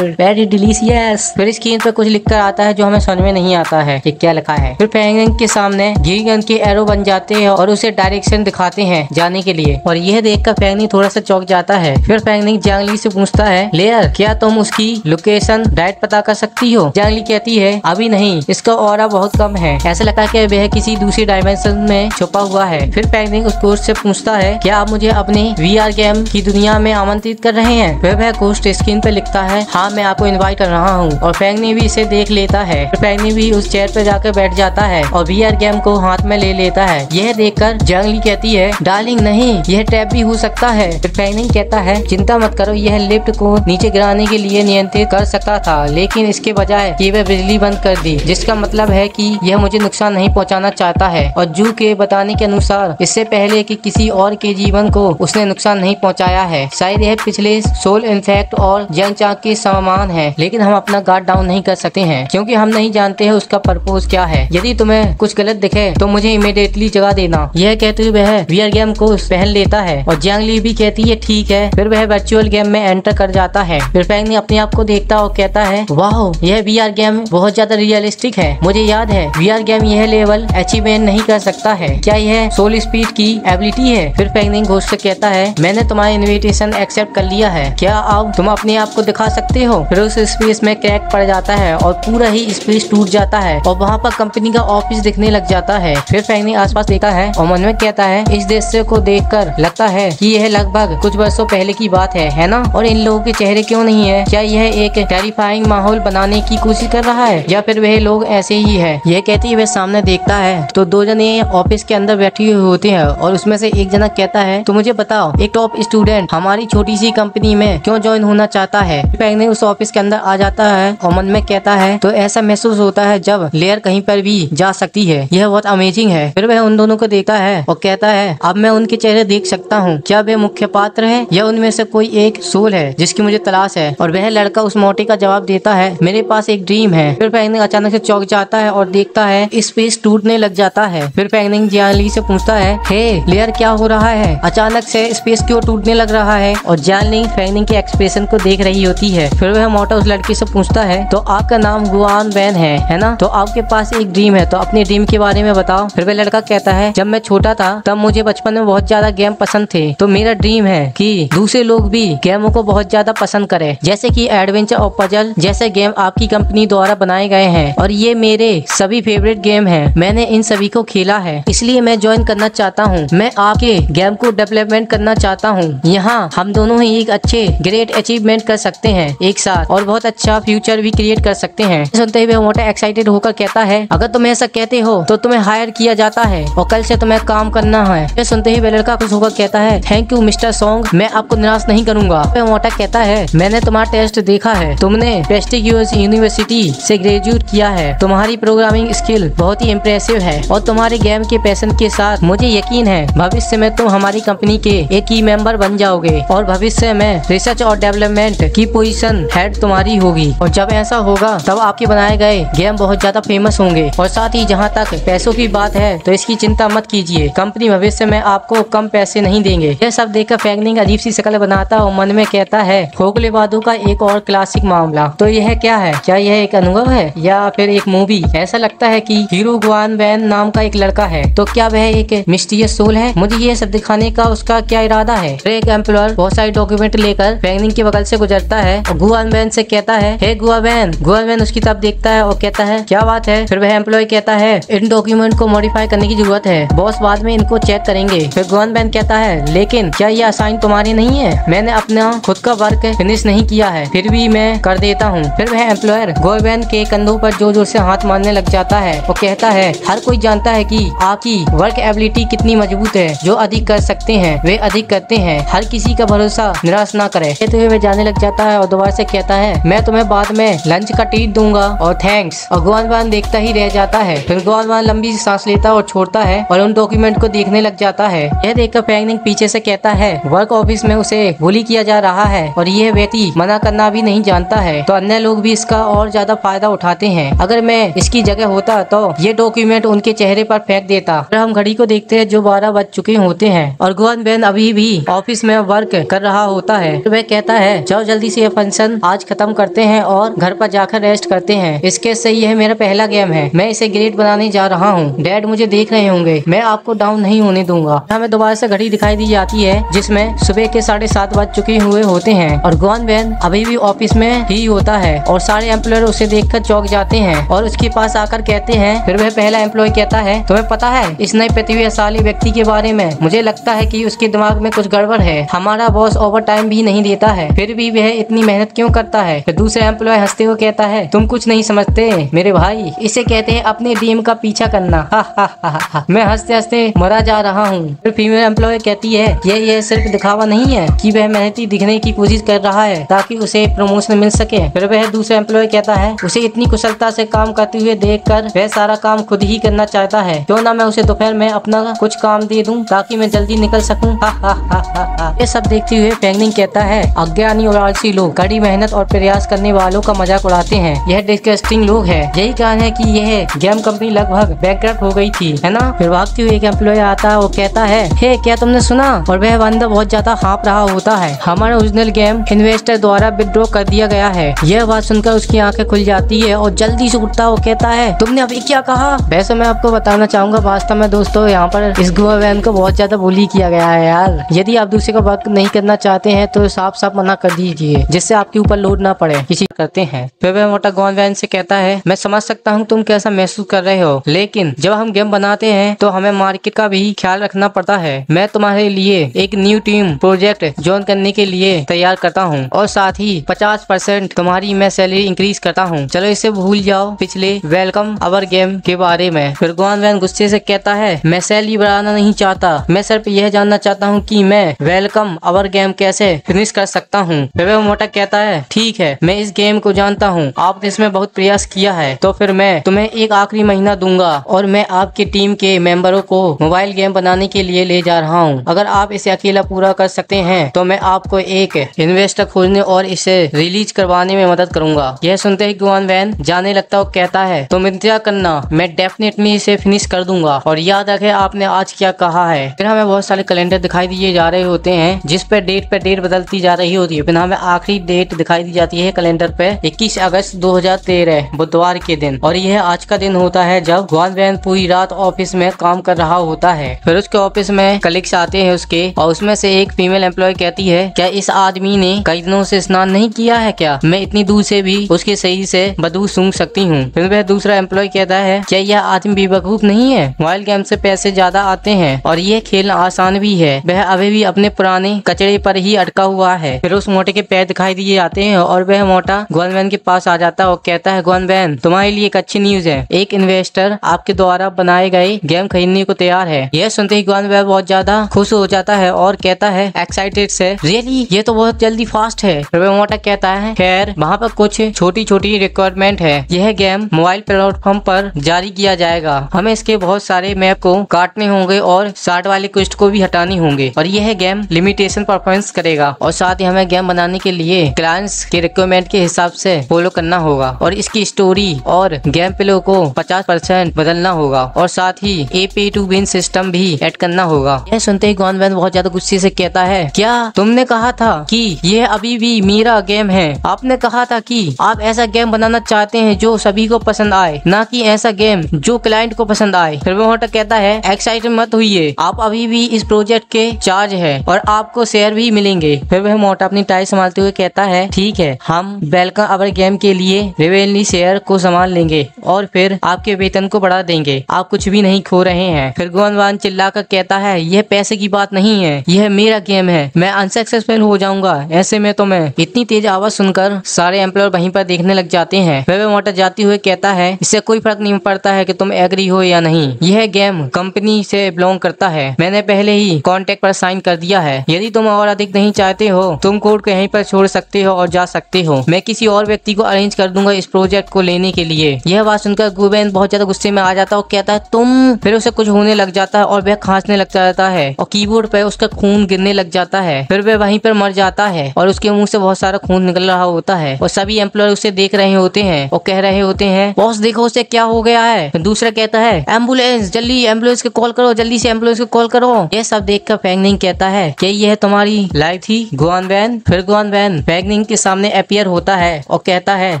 वेरी डिलीशियस। फिर स्क्रीन पर कुछ लिखकर आता है जो हमें समझ में नहीं आता है कि क्या लिखा है। फिर फैंगनिंग के सामने घी गन के एरो बन जाते हैं और उसे डायरेक्शन दिखाते हैं जाने के लिए, और यह देखकर फैंगनिंग थोड़ा सा चौंक जाता है। फिर फैंगनिंग जियांग ली से पूछता है, लेयर क्या तुम उसकी लोकेशन डायरेक्ट पता कर सकती हो? जियांग ली कहती है, अभी नहीं, इसका ऑरा बहुत कम है, ऐसा लगता है कि वह किसी दूसरी डायमेंशन में छुपा हुआ है। फिर फैंगनिंग उस कोस्ट से पूछता है, क्या आप मुझे अपनी VR गेम की दुनिया में आमंत्रित कर रहे हैं? फिर वह कोस्ट स्क्रीन पे लिखता है, हाँ मैं आपको इनवाइट कर रहा हूँ, और फैंगनिंग भी इसे देख लेता है। फिर फैंगनिंग भी उस चेयर पे जाकर बैठ जाता है और VR गेम को हाथ में ले लेता है। यह देखकर जियांग ली कहती है, डार्लिंग नहीं, यह ट्रैप भी हो सकता है। फिर फैंगनिंग कहता है, चिंता मत करो, यह लिफ्ट को नीचे गिराने के लिए नियंत्रित कर सकता था, लेकिन इसके बजाय कि वह बिजली बंद कर दी, जिसका मतलब है कि यह मुझे नुकसान नहीं पहुंचाना चाहता है। और जू के बताने के अनुसार इससे पहले कि किसी और के जीवन को उसने नुकसान नहीं पहुंचाया है। शायद यह पिछले सोल इन्फेक्ट और जंग चाक के समान है, लेकिन हम अपना गार्ड डाउन नहीं कर सकते हैं क्योंकि हम नहीं जानते हैं उसका पर्पस क्या है। यदि तुम्हें कुछ गलत दिखे तो मुझे इमीडिएटली जगा देना। यह कहते हुए वह VR गेम को पहन लेता है और जियांग ली भी कहती है ठीक है। फिर वह वर्चुअल गेम में एंटर कर जाता है। फिर फैंगनिंग अपने आप को देखता और कहता है, वाह यह VR गेम बहुत ज्यादा रियलिस्टिक है। मुझे याद है VR गेम यह लेवल अचीवमेंट नहीं कर सकता है, क्या यह सोल स्पीड की एबिलिटी है? फिर फैंगनिंग घोस्ट से कहता है, मैंने तुम्हारा इनविटेशन एक्सेप्ट कर लिया है, क्या अब तुम अपने आप को दिखा सकते हो? फिर उस स्पेस में क्रैक पड़ जाता है और पूरा ही स्पेस टूट जाता है और वहाँ पर कंपनी का ऑफिस दिखने लग जाता है। फिर फैंगनिंग आसपास देखा है और मन में कहता है, इस दृश्य को देखकर लगता है कि यह लगभग कुछ वर्षों पहले की बात है ना? और इन लोगों के चेहरे क्यों नहीं है? क्या यह एक टेरिफाइंग माहौल बनाने की कोशिश कर रहा है या फिर वह लोग ऐसे ही है? यह कहती है वह सामने देखता है तो दो जने ऑफिस के अंदर बैठे हुए होते हैं और उसमें से एक जना कहता है, तो मुझे बताओ एक टॉप स्टूडेंट हमारी छोटी सी कंपनी में क्यों ज्वाइन होना चाहता है? फैंगनिंग उस ऑफिस के अंदर आ जाता है और मन में कहता है, तो ऐसा महसूस होता है जब लेयर कहीं पर भी जा सकती है, यह बहुत अमेजिंग है। फिर वह उन दोनों को देखता है और कहता है, अब मैं उनके चेहरे देख सकता हूँ, क्या वे मुख्य पात्र है या उनमें से कोई एक सोल है जिसकी मुझे तलाश है? और वह लड़का उस मोटे का जवाब देता है, मेरे पास एक ड्रीम है। फिर फैंगनिंग अचानक से चौंक जाता है और देखता है स्पेस टूटने लग जाता है। फिर फैंगनिंग जियांग ली से पूछता है, हे लेयर क्या हो रहा है? अचानक से स्पेस क्यों टूटने लग रहा है? और जियांग ली फैंगनिंग के एक्सप्रेशन को देख रही होती है। फिर वह मोटा उस लड़की से पूछता है, तो आपका नाम गुआन वैन है ना? तो आपके पास एक ड्रीम है, तो अपने ड्रीम के बारे में बताओ। फिर वह लड़का कहता है, जब मैं छोटा था तब मुझे बचपन में बहुत ज्यादा गेम पसंद थे, तो मेरा ड्रीम है कि दूसरे लोग भी गेमों को बहुत ज्यादा पसंद करें, जैसे कि एडवेंचर और पजल जैसे गेम आपकी कंपनी द्वारा बनाए गए हैं, और ये मेरे सभी फेवरेट गेम हैं। मैंने इन सभी को खेला है, इसलिए मैं ज्वाइन करना चाहता हूँ। मैं आपके गेम को डेवलपमेंट करना चाहता हूँ। यहाँ हम दोनों ही एक अच्छे ग्रेट अचीवमेंट कर सकते हैं एक साथ और बहुत अच्छा फ्यूचर भी क्रिएट कर सकते हैं। सुनते हुए मोटा एक्साइटेड होकर कहता है, अगर तुम ऐसा कहते हो तो तुम्हें हायर किया जाता है और कल से तुम्हें काम करना है। ये सुनते ही वह लड़का खुश होकर कहता है, थैंक यू मिस्टर सॉन्ग, मैं आपको निराश नहीं करूंगा। वह मोटा कहता है, मैंने तुम्हारा टेस्ट देखा है, तुमने प्रेस्टिजियस यूनिवर्सिटी से ग्रेजुएट किया है, तुम्हारी प्रोग्रामिंग स्किल बहुत ही इम्प्रेसिव है और तुम्हारे गेम के पैशन के साथ मुझे यकीन है भविष्य में तुम हमारी कंपनी के एक की मेंबर बन जाओगे और भविष्य में रिसर्च और डेवलपमेंट की पोजीशन हेड तुम्हारी होगी। और जब ऐसा होगा तब आपके बनाए गए गेम बहुत ज्यादा फेमस होंगे। और साथ ही जहाँ तक पैसों की बात है तो इसकी चिंता मत कीजिए, कंपनी भविष्य में आपको कम पैसे नहीं देंगे। यह सब देखकर फैंगनिंग अजीब सी शक्ल बनाता और मन में कहता है, खोखलेबाजों का एक और क्लासिक मामला। तो यह क्या है? क्या यह एक अनुभव है या फिर एक मूवी? ऐसा लगता है कि हीरो गुआन वैन नाम का एक लड़का है, तो क्या वह एक मिस्टीरियस सोल है? मुझे ये सब दिखाने का उसका क्या इरादा है? एक एम्प्लॉयर बहुत सारे डॉक्यूमेंट लेकर फैंगनिंग के बगल से गुजरता है और गुआन वैन से कहता है, हे गुआन वैन। गुआन वैन उसकी तरफ देखता है और कहता है, क्या बात है? फिर वह एम्प्लॉय कहता है, इन डॉक्यूमेंट को मॉडिफाई करने की जरूरत है, बॉस बाद में इनको चेक करेंगे। फिर गुआन वैन कहता है, लेकिन क्या ये असाइन तुम्हारे नहीं है? मैंने अपना खुद का वर्क फिनिश नहीं किया है, फिर भी मैं कर देता हूँ। फिर वह एम्प्लॉयर गुआन वैन के कंधों पर जोर जोर से हाथ मारने लग जाता है और कहता है, हर कोई जानता है कि आपकी वर्क एबिलिटी कितनी मजबूत है, जो अधिक कर सकते हैं वे अधिक करते हैं, हर किसी का भरोसा निराश ना करे। कहते हुए वह जाने लग जाता है और दोबारा से कहता है, मैं तुम्हें बाद में लंच का ट्रीट दूंगा और थैंक्स। और गुआन वैन देखता ही रह जाता है। फिर गुआन वैन लंबी सांस लेता और छोड़ता है और उन डॉक्यूमेंट को देखने लग जाता है। यह देखकर फैंगनिंग पीछे से कहता है, वर्क ऑफिस में उसे बुली किया जा रहा है और यह व्यक्ति मना करना भी नहीं जानता है, तो अन्य लोग भी इसका और ज्यादा फायदा उठाते हैं। अगर मैं इसकी जगह होता तो ये डॉक्यूमेंट उनके चेहरे पर फेंक देता। फिर हम घड़ी को देखते हैं जो 12 बज चुके होते हैं और गुआन वैन अभी भी ऑफिस में वर्क कर रहा होता है। वह कहता है, जाओ जल्दी से ये फंक्शन आज खत्म करते हैं और घर पर जाकर रेस्ट करते हैं। इसके से यह मेरा पहला गेम है, मैं इसे ग्रेट बनाने जा रहा हूँ। डैड मुझे देख रहे होंगे, मैं आपको डाउन नहीं होने दूंगा। हमें दोबारा से घड़ी दिखाई दी जाती है जिसमें सुबह के 7:30 बज चुके हुए होते हैं और गॉन वैन अभी भी ऑफिस में ही होता है और सारे एम्प्लॉयर उसे देखकर चौंक जाते हैं और उसके पास आकर कहते हैं। फिर वह पहला एम्प्लॉय कहता है, तुम्हें पता है इस नए प्रतिभाशाली व्यक्ति के बारे में? मुझे लगता है कि उसके दिमाग में कुछ गड़बड़ है। हमारा बॉस ओवर टाइम भी नहीं देता है, फिर भी वह इतनी मेहनत क्यों करता है? फिर दूसरा एम्प्लॉय हंसते हुए कहता है, तुम कुछ नहीं समझते मेरे भाई, इसे कहते हैं अपने ड्रीम का पीछा करना। हा हा हा हा। मैं हंसते हंसते मरा जा रहा हूँ। फिर फीमेल एम्प्लॉय कहती है, यह सिर्फ दिखावा नहीं है कि वह मेहनती दिखने की कोशिश कर रहा है ताकि उसे प्रमोशन मिल सके। फिर वह दूसरा एम्प्लॉय कहता है, उसे इतनी कुशलता से काम करते हुए देखकर वह सारा काम खुद ही करना चाहता है, क्यों ना मैं उसे दोपहर में अपना कुछ काम दे दूं ताकि मैं जल्दी निकल सकूं। हा हा हा हा हा। ये सब देखते हुए फैंगनिंग कहता है, अज्ञानी और आलसी लोग कड़ी मेहनत और प्रयास करने वालों का मजाक उड़ाते हैं, यह डिस्गस्टिंग लोग है। यही कारण है कि यह गेम कंपनी लगभग बैंकरप्ट हो गई थी, है ना? फिर भागते हुए एक एम्प्लॉय आता है, वो कहता है, हे क्या तुमने सुना? और वह बंदा बहुत ज्यादा हाँफ रहा होता है, हमारा ओरिजिनल गेम इन्वेस्टर द्वारा विड्रॉ कर दिया गया है। यह बात सुनकर उसकी आंखें खुल जाती है और जल्दी से उठता वो कहता है, तुमने अभी क्या कहा? वैसे मैं आपको बताना चाहूंगा, वास्तव में दोस्तों यहाँ पर इस गुआ वैन को बहुत ज्यादा बुली किया गया है यार। यदि आप दूसरे का वर्क नहीं करना चाहते हैं तो साफ साफ मना कर दीजिए, जिससे आपके ऊपर लोड ना पड़े। किसी करते हैं। फिर वह मोटा गॉन वैन से कहता है, मैं समझ सकता हूँ तुम कैसा महसूस कर रहे हो, लेकिन जब हम गेम बनाते हैं तो हमें मार्केट का भी ख्याल रखना पड़ता है। मैं तुम्हारे लिए एक न्यू टीम प्रोजेक्ट ज्वाइन करने के लिए तैयार करता हूँ और साथ ही 50% तुम्हारी मैं सैलरी इंक्रीज करता हूँ। चलो इसे भूल जाओ पिछले वेलकम अवर गेम के बारे में। फिर गॉन वैन गुस्से से कहता है, मैं सैलरी बढ़ाना नहीं चाहता, मैं सिर्फ यह जानना चाहता हूँ कि मैं वेलकम अवर गेम कैसे फिनिश कर सकता हूँ। फिर वह मोटा कहता है, ठीक है, मैं इस गेम को जानता हूँ, आपने इसमें बहुत प्रयास किया है, तो फिर मैं तुम्हें एक आखिरी महीना दूंगा और मैं आपकी टीम के मेंबरों को मोबाइल गेम बनाने के लिए ले जा रहा हूँ। अगर आप इसे अकेला पूरा कर सकते हैं तो मैं आपको एक इन्वेस्टर खोजने और इसे रिलीज करवाने में मदद करूंगा। यह सुनते ही गॉन वैन जाने लगता और कहता है, तुम इंतजार करना, मैं डेफिनेटली इसे फिनिश कर दूंगा और याद रखे आपने आज क्या कहा है। फिर हमें बहुत सारे कैलेंडर दिखाई दिए जा रहे होते हैं जिस पे डेट बदलती जा रही होती है। फिर हमें आखिरी डेट दिखाई दी जाती है कैलेंडर पे 21 अगस्त 2013 बुधवार के दिन, और यह आज का दिन होता है जब गॉन वैन पूरी रात ऑफिस में काम कर रहा होता है। फिर उसके ऑफिस में कलीग्स आते हैं उसके, और उसमें से एक फीमेल एम्प्लॉय कहती है, क्या इस आदमी ने कई दिनों से स्नान नहीं किया है क्या? मैं इतनी दूर से भी उसके सही से बदबू सूंघ सकती हूँ। फिर वह दूसरा एम्प्लॉय कहता है, क्या यह आदमी बेवकूफ नहीं है? मोबाइल गेम से पैसे ज्यादा आते हैं और यह खेलना आसान भी है, वह अभी भी अपने पुराने कचड़े पर ही अटका हुआ है। फिर उस मोटे के पैर दिखाई दिए जाते हैं और वह मोटा गॉन वैन के पास आ जाता है और कहता है, गॉन वैन तुम्हारे लिए एक अच्छी न्यूज है, एक इन्वेस्टर आपके द्वारा बनाए गए गेम खरीदने को तैयार है। यह सुनते ही गॉन वैन बहुत ज्यादा खुश हो जाता है और कहता है एक्साइटेड से, रियली ये तो बहुत जल्दी फास्ट है। फिर वह मोटा कहता है, खैर वहाँ पर कुछ छोटी छोटी रिक्वायरमेंट है, यह गेम मोबाइल प्लेटफॉर्म पर जारी किया जाएगा, हमें इसके बहुत सारे मैप को काटने होंगे और 60 वाले क्वेस्ट को भी हटाने होंगे और यह गेम लिमिटेशन परफॉर्मेंस करेगा और साथ ही हमें गेम बनाने के लिए क्लाइंट्स के रिक्वायरमेंट के हिसाब से फॉलो करना होगा और इसकी स्टोरी और गेम प्ले को 50% बदलना होगा और साथ ही ए पे टू विन सिस्टम भी ऐड करना होगा। यह सुनते ही गॉन वैन बहुत ज्यादा गुस्से से कहता है, क्या तुमने कहा था कि यह अभी भी मेरा गेम है? आपने कहा था कि आप ऐसा गेम बनाना चाहते हैं जो सभी को पसंद आए, ना कि ऐसा गेम जो क्लाइंट को पसंद आए। फिर वो मोटा कहता है, एक्साइटेड मत होइए, आप अभी भी इस प्रोजेक्ट के चार्ज है और आपको शेयर भी मिलेंगे। फिर वह मोटा अपनी टाई संभालते हुए कहता है, ठीक है, हम वेलकम अवर गेम के लिए रेवेन्यू शेयर को संभाल लेंगे और फिर आपके वेतन को बढ़ा देंगे, आप कुछ भी नहीं खो रहे हैं। फिर गॉन वैन चिल्लाकर कहता है, यह पैसे की बात नहीं है, यह मेरा गेम है, मैं अनसक्सेसफुल हो जाऊंगा ऐसे में तो मैं। इतनी तेज आवाज सुनकर सारे एम्प्लॉयर वहीं पर देखने लग जाते हैं। फिर वह मोटा जाते हुए कहता है, इससे कोई फर्क नहीं पड़ता है कि तुम एग्री हो या नहीं, यह गेम कंपनी से बिलोंग करता है, मैंने पहले ही कॉन्ट्रैक्ट पर साइन कर दिया है। यदि तुम और अधिक नहीं चाहते हो तुम कोड को यहीं पर छोड़ सकते हो और जा सकते हो, मैं किसी और व्यक्ति को अरेंज कर दूंगा इस प्रोजेक्ट को लेने के लिए। यह बात सुनकर गुबेन बहुत ज्यादा गुस्से में आ जाता है और कहता है, तुम। फिर उसे कुछ होने लग जाता है और वह खांसने लग जाता है और कीबोर्ड पे उसका खून गिरने लग जाता है। फिर वह वहीं पर मर जाता है और उसके मुंह से बहुत सारा खून निकल रहा होता है और सभी एम्प्लॉय उसे देख रहे होते हैं और कह रहे होते हैं, बॉस देखो उसे क्या हो गया है। दूसरा कहता है, एम्बुलेंस, जल्दी एम्बुलेंस को कॉल करो, जल्दी से एम्बुलेंस को कॉल करो। यह सब देखकर फैंगनिंग कहता है, क्या यह तुम्हारी लाइफ थी गॉन वैन? फिर गॉन वैन फैंगनिंग के सामने अपीयर होता है और कहता है,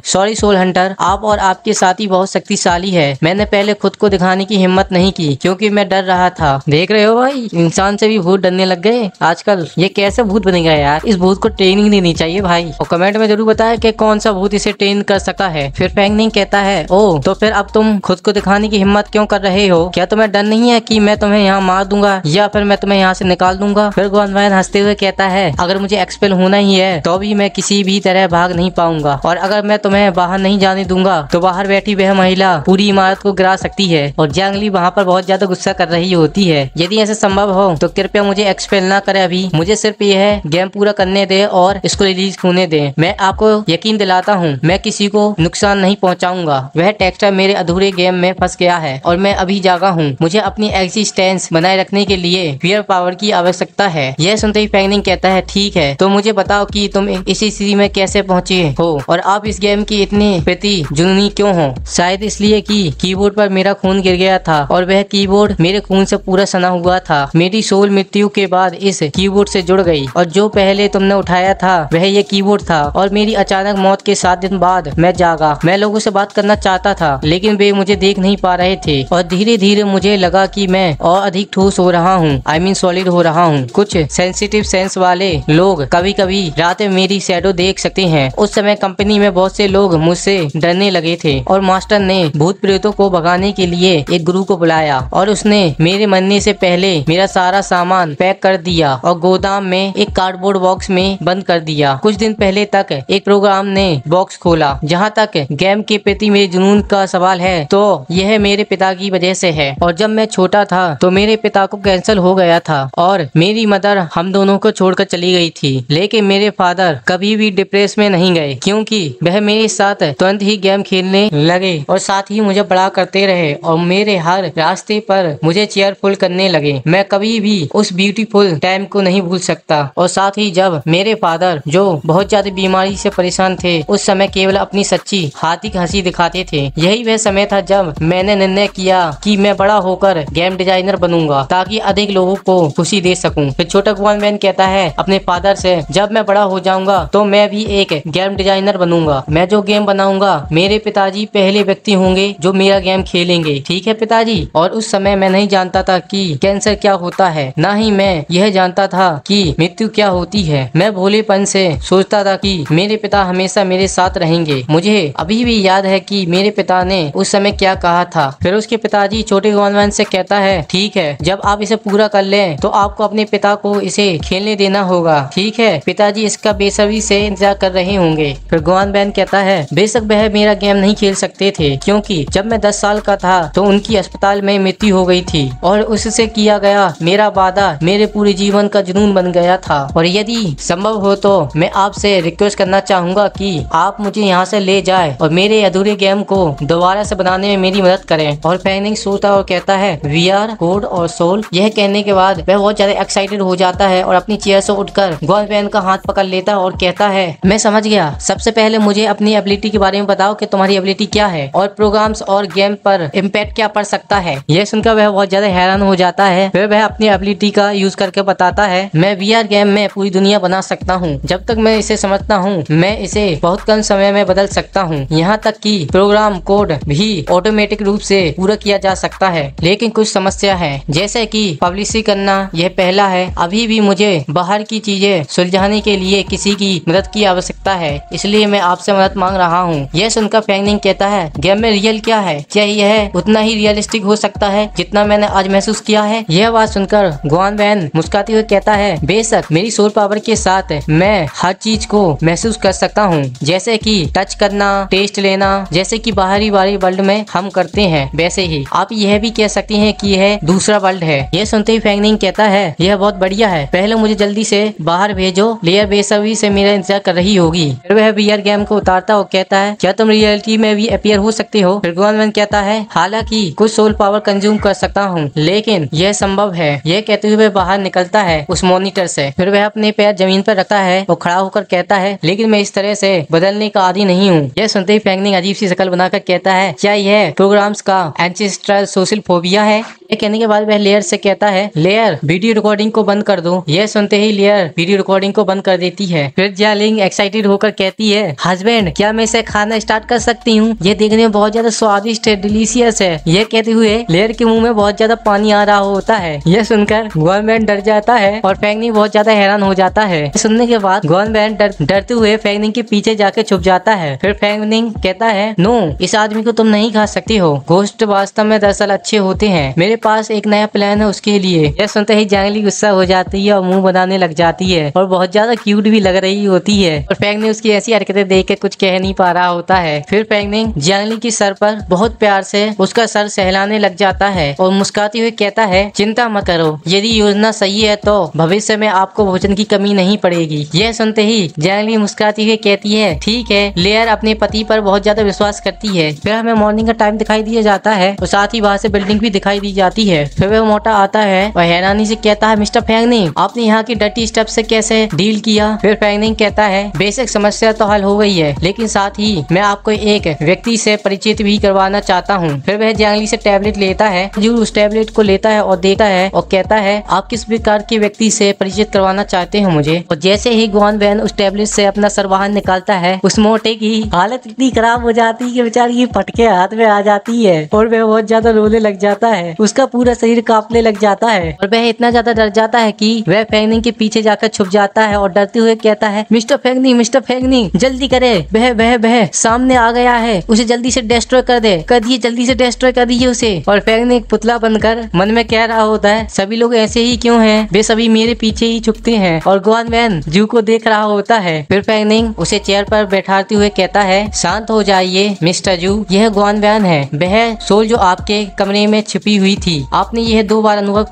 सॉरी सोल हंटर, सर, आप और आपके साथी बहुत शक्तिशाली है। मैंने पहले खुद को दिखाने की हिम्मत नहीं की क्योंकि मैं डर रहा था। देख रहे हो भाई, इंसान से भी भूत डरने लग गए आजकल। ये कैसे भूत बनेगा यार? इस भूत को ट्रेनिंग देनी चाहिए भाई। और कमेंट में जरूर बताया कि कौन सा भूत इसे ट्रेन कर सकता है। फिर फैंगनिंग कहता है, ओ तो फिर अब तुम खुद को दिखाने की हिम्मत क्यों कर रहे हो? क्या तुम्हें डर नहीं है कि मैं तुम्हें यहाँ मार दूंगा या फिर मैं तुम्हें यहाँ से निकाल दूंगा? फिर गुआन वैन हंसते हुए कहता है, अगर मुझे एक्सपेल होना ही है तो भी मैं किसी भी तरह भाग नहीं पाऊंगा, और अगर मैं तुम्हें बाहर नहीं जाने दूंगा तो बाहर बैठी वह महिला पूरी इमारत को गिरा सकती है। और जंगली वहाँ पर बहुत ज्यादा गुस्सा कर रही होती है। यदि ऐसे संभव हो तो कृपया मुझे एक्सपेल ना करे, अभी मुझे सिर्फ यह गेम पूरा करने दे और इसको रिलीज होने दे। मैं आपको यकीन दिलाता हूँ मैं किसी को नुकसान नहीं पहुँचाऊंगा। वह टेक्सटर मेरे अधूरे गेम में फंस गया है और मैं अभी जागा हूँ। मुझे अपनी एग्जिस्टेंस बनाए रखने के लिए फियर पावर की आवश्यकता है। यह सुनते ही फैंगनिंग कहता है, ठीक है तो मुझे बताओ कि तुम इसी स्थिति में कैसे पहुँचे हो और आप इस गेम की इतनी प्रति जुनूनी क्यों हो? शायद इसलिए कि कीबोर्ड पर मेरा खून गिर गया था और वह कीबोर्ड मेरे खून से पूरा सना हुआ था। मेरी सोल मृत्यु के बाद इस कीबोर्ड से जुड़ गई और जो पहले तुमने उठाया था वह ये कीबोर्ड था। और मेरी अचानक मौत के 7 दिन बाद मैं जागा। मैं लोगों से बात करना चाहता था लेकिन वे मुझे देख नहीं पा रहे थे और धीरे धीरे मुझे लगा कि मैं और अधिक ठोस हो रहा हूँ, आई मीन सॉलिड हो रहा हूँ। कुछ सेंसिटिव सेंस वाले लोग कभी कभी रात में मेरी शैडो देख सकते हैं। उस समय कंपनी में बहुत से लोग मुझसे डरने लगे थे और मास्टर ने भूत प्रेतों को भगाने के लिए एक गुरु को बुलाया और उसने मेरे मरने से पहले मेरा सारा सामान पैक कर दिया और गोदाम में एक कार्डबोर्ड बॉक्स में बंद कर दिया। कुछ दिन पहले तक एक प्रोग्राम ने बॉक्स खोला। जहाँ तक गेम के प्रति मेरे जुनून का सवाल है तो यह मेरे पिता की वजह से है। और जब मैं छोटा था तो मेरे पिता को कैंसर हो गया था और मेरी मदर हम दोनों को छोड़कर चली गई थी। लेकिन मेरे फादर कभी भी डिप्रेस में नहीं गए क्योंकि वह मेरे साथ तुरंत ही गेम खेलने लगे और साथ ही मुझे बड़ा करते रहे और मेरे हर रास्ते पर मुझे चेयरफुल करने लगे। मैं कभी भी उस ब्यूटीफुल टाइम को नहीं भूल सकता। और साथ ही जब मेरे फादर जो बहुत ज्यादा बीमारी से परेशान थे उस समय केवल अपनी सच्ची हाथी हंसी दिखाते थे। यही वह समय था जब मैंने निर्णय किया कि मैं बड़ा होकर गेम डिजाइनर बनूंगा ताकि अधिक लोगों को खुशी दे सकूं। फिर छोटा गुआन वैन कहता है अपने फादर से, जब मैं बड़ा हो जाऊंगा तो मैं भी एक गेम डिजाइनर बनूंगा। मैं जो गेम बनाऊंगा मेरे पिताजी पहले व्यक्ति होंगे जो मेरा गेम खेलेंगे, ठीक है पिताजी? और उस समय मैं नहीं जानता था कि कैंसर क्या होता है, ना ही मैं यह जानता था कि मृत्यु क्या होती है। मैं भोलेपन से सोचता था कि मेरे पिता हमेशा मेरे साथ रहेंगे। मुझे अभी भी याद है कि मेरे पिता ने उस समय क्या कहा था। फिर उसके पिताजी छोटे गुआन वैन से कहता है, ठीक है जब आप इसे पूरा कर लें तो आपको अपने पिता को इसे खेलने देना होगा, ठीक है? पिताजी इसका बेसब्री से इंतजार कर रहे होंगे। फिर गुआन वैन कहता है, बेशक वह मेरा गेम नहीं खेल सकते थे क्योंकि जब मैं 10 साल का था तो उनकी अस्पताल में मृत्यु हो गई थी और उससे किया गया मेरा वादा मेरे पूरे जीवन का जुनून बन गया था। और यदि संभव हो तो मैं आपसे रिक्वेस्ट करना चाहूंगा कि आप मुझे यहाँ से ले जाए और मेरे अधूरे गेम को दोबारा से बनाने में मेरी मदद करें। और फैंगनिंग सोचता और कहता है, VR कोड और सोल। यह कहने के बाद वह बहुत ज्यादा एक्साइटेड हो जाता है और अपनी चेयर से उठकर गुआन वैन का हाथ पकड़ लेता है और कहता है, मैं समझ गया। सबसे पहले मुझे अपनी एबिलिटी के बारे में बताओ कि तुम्हारी एबिलिटी क्या है और प्रोग्राम्स और गेम पर इम्पैक्ट क्या पड़ सकता है। यह सुनकर वह बहुत ज्यादा हैरान हो जाता है। फिर वह अपनी एबिलिटी का यूज करके बताता है, मैं VR गेम में पूरी दुनिया बना सकता हूँ। जब तक मैं इसे समझता हूँ मैं इसे बहुत कम समय में बदल सकता हूँ। यहाँ तक कि प्रोग्राम कोड भी ऑटोमेटिक रूप से पूरा किया जा सकता है। लेकिन कुछ समस्या है जैसे कि पब्लिशिंग करना, यह पहला है। अभी भी मुझे बाहर की चीजें सुलझाने के लिए किसी की मदद की आवश्यकता है, इसलिए मैं आपसे मदद मांग रहा हूँ। यह सुनकर फैंगनिंग कहता है, गेम में रियल क्या है? क्या यह उतना ही रियलिस्टिक हो सकता है जितना मैंने आज महसूस किया है? यह बात सुनकर गुआन वैन मुस्कुराते हुए कहता है, बेशक मेरी सोल पावर के साथ मैं हर चीज को महसूस कर सकता हूँ, जैसे कि टच करना, टेस्ट लेना, जैसे कि बाहरी वाले वर्ल्ड में हम करते हैं वैसे ही आप यह भी कह सकती हैं कि यह दूसरा वर्ल्ड है। यह सुनते ही फैंगनिंग कहता है, यह बहुत बढ़िया है। पहले मुझे जल्दी से बाहर भेजो, लेयर बेसब्री से मेरा इंतजार कर रही होगी। फिर वह VR गेम को उतारता और कहता है, क्या तुम रियलिटी में भी अपीयर हो सकते हो? फिर गुआन वैन कहता है, हालांकि कुछ सोल पावर कंज्यूम कर सकता हूँ लेकिन यह संभव है। यह कहते हुए बाहर निकलता है उस मॉनिटर से। फिर वह अपने पैर जमीन पर रखता है और खड़ा होकर कहता है, लेकिन मैं इस तरह से बदलने का आदी नहीं हूँ। यह सुनते ही फैंगनिंग अजीब सी शक्ल बनाकर कहता है, क्या यह प्रोग्राम्स का एंसेस्ट्रल सोशल फोबिया है? कहने के बाद वह लेयर से कहता है, लेयर वीडियो रिकॉर्डिंग को बंद कर दो। यह सुनते ही लेयर वीडियो रिकॉर्डिंग को बंद कर देती है। फिर जियांगलिंग एक्साइटेड होकर कहती है, हस्बैंड क्या मैं इसे खाना स्टार्ट कर सकती हूँ? ये देखने में बहुत ज्यादा स्वादिष्ट है, डिलीशियस है। यह कहते हुए लेयर के मुंह में बहुत ज्यादा पानी आ रहा होता है। यह सुनकर गवर्नमेंट डर जाता है और फेंगनिंग बहुत ज्यादा हैरान हो जाता है। सुनने के बाद गवर्नमेंट डरते हुए फेंगनिंग के पीछे जाके छुप जाता है। फिर फेंगनिंग कहता है, नो, इस आदमी को तुम नहीं खा सकती हो। घोस्ट वास्तव में दरअसल अच्छे होते हैं। मेरे पास एक नया प्लान है उसके लिए। यह सुनते ही जियांगलिंग गुस्सा हो जाती है और मुंह बनाने लग जाती है और बहुत ज्यादा क्यूट भी लग रही होती है। और फेंगनिंग उसकी ऐसी हरकतें देख के कुछ कह नहीं पा रहा होता है। फिर फेंगनिंग जियांगलिंग की सर पर बहुत प्यार से उसका सर सहलाने लग जाता है और मुस्कुराते हुए कहता है, चिंता मत करो, यदि योजना सही है तो भविष्य में आपको भोजन की कमी नहीं पड़ेगी। यह सुनते ही जियांगलिंग मुस्कुराती हुई कहती है, ठीक है। लेयर अपने पति पर बहुत ज्यादा विश्वास करती है। फिर हमें मॉर्निंग का टाइम दिखाई दिया जाता है और साथ ही वहाँ से बिल्डिंग भी दिखाई दी जाती है। फिर वह मोटा आता है और हैरानी से कहता है, मिस्टर फेंगनिंग आपने यहाँ की डर्टी स्टफ से कैसे डील किया? फिर फेंगनिंग कहता है, बेसिक समस्या तो हल हो गई है, लेकिन साथ ही मैं आपको एक व्यक्ति से परिचित भी करवाना चाहता हूँ। फिर वह जियांगलिंग से टैबलेट लेता है। जो उस टैबलेट को लेता है और देता है और कहता है, आप किस प्रकार के व्यक्ति से परिचित करवाना चाहते हो मुझे? और जैसे ही गुआन वैन उस टैबलेट से अपना सर बाहर निकालता है, उस मोटे की हालत इतनी खराब हो जाती है कि बेचारी की पटके हाथ में आ जाती है और वह बहुत ज्यादा रोने लग जाता है। उसका पूरा शरीर कांपने लग जाता है और वह इतना ज्यादा डर जाता है कि वह फेंगनिंग के पीछे जाकर छुप जाता है और डरते हुए कहता है, मिस्टर फेंगनिंग जल्दी करे, वह सामने आ गया है, उसे जल्दी से डिस्ट्रॉय कर दिए, जल्दी से डिस्ट्रॉय कर दीजिए उसे। और फेंगनिंग पुतला बनकर मन में कह रहा होता है, सभी लोग ऐसे ही क्यों हैं? वे सभी मेरे पीछे ही छुपते हैं। और गुआन वैन जू को देख रहा होता है। फिर फेंगनिंग उसे चेयर पर बैठाते हुए कहता है, शांत हो जाइए मिस्टर जू, यह गुआन वैन है, वह सोल जो आपके कमरे में छिपी हुई थी। आपने यह 2 बार अनुभव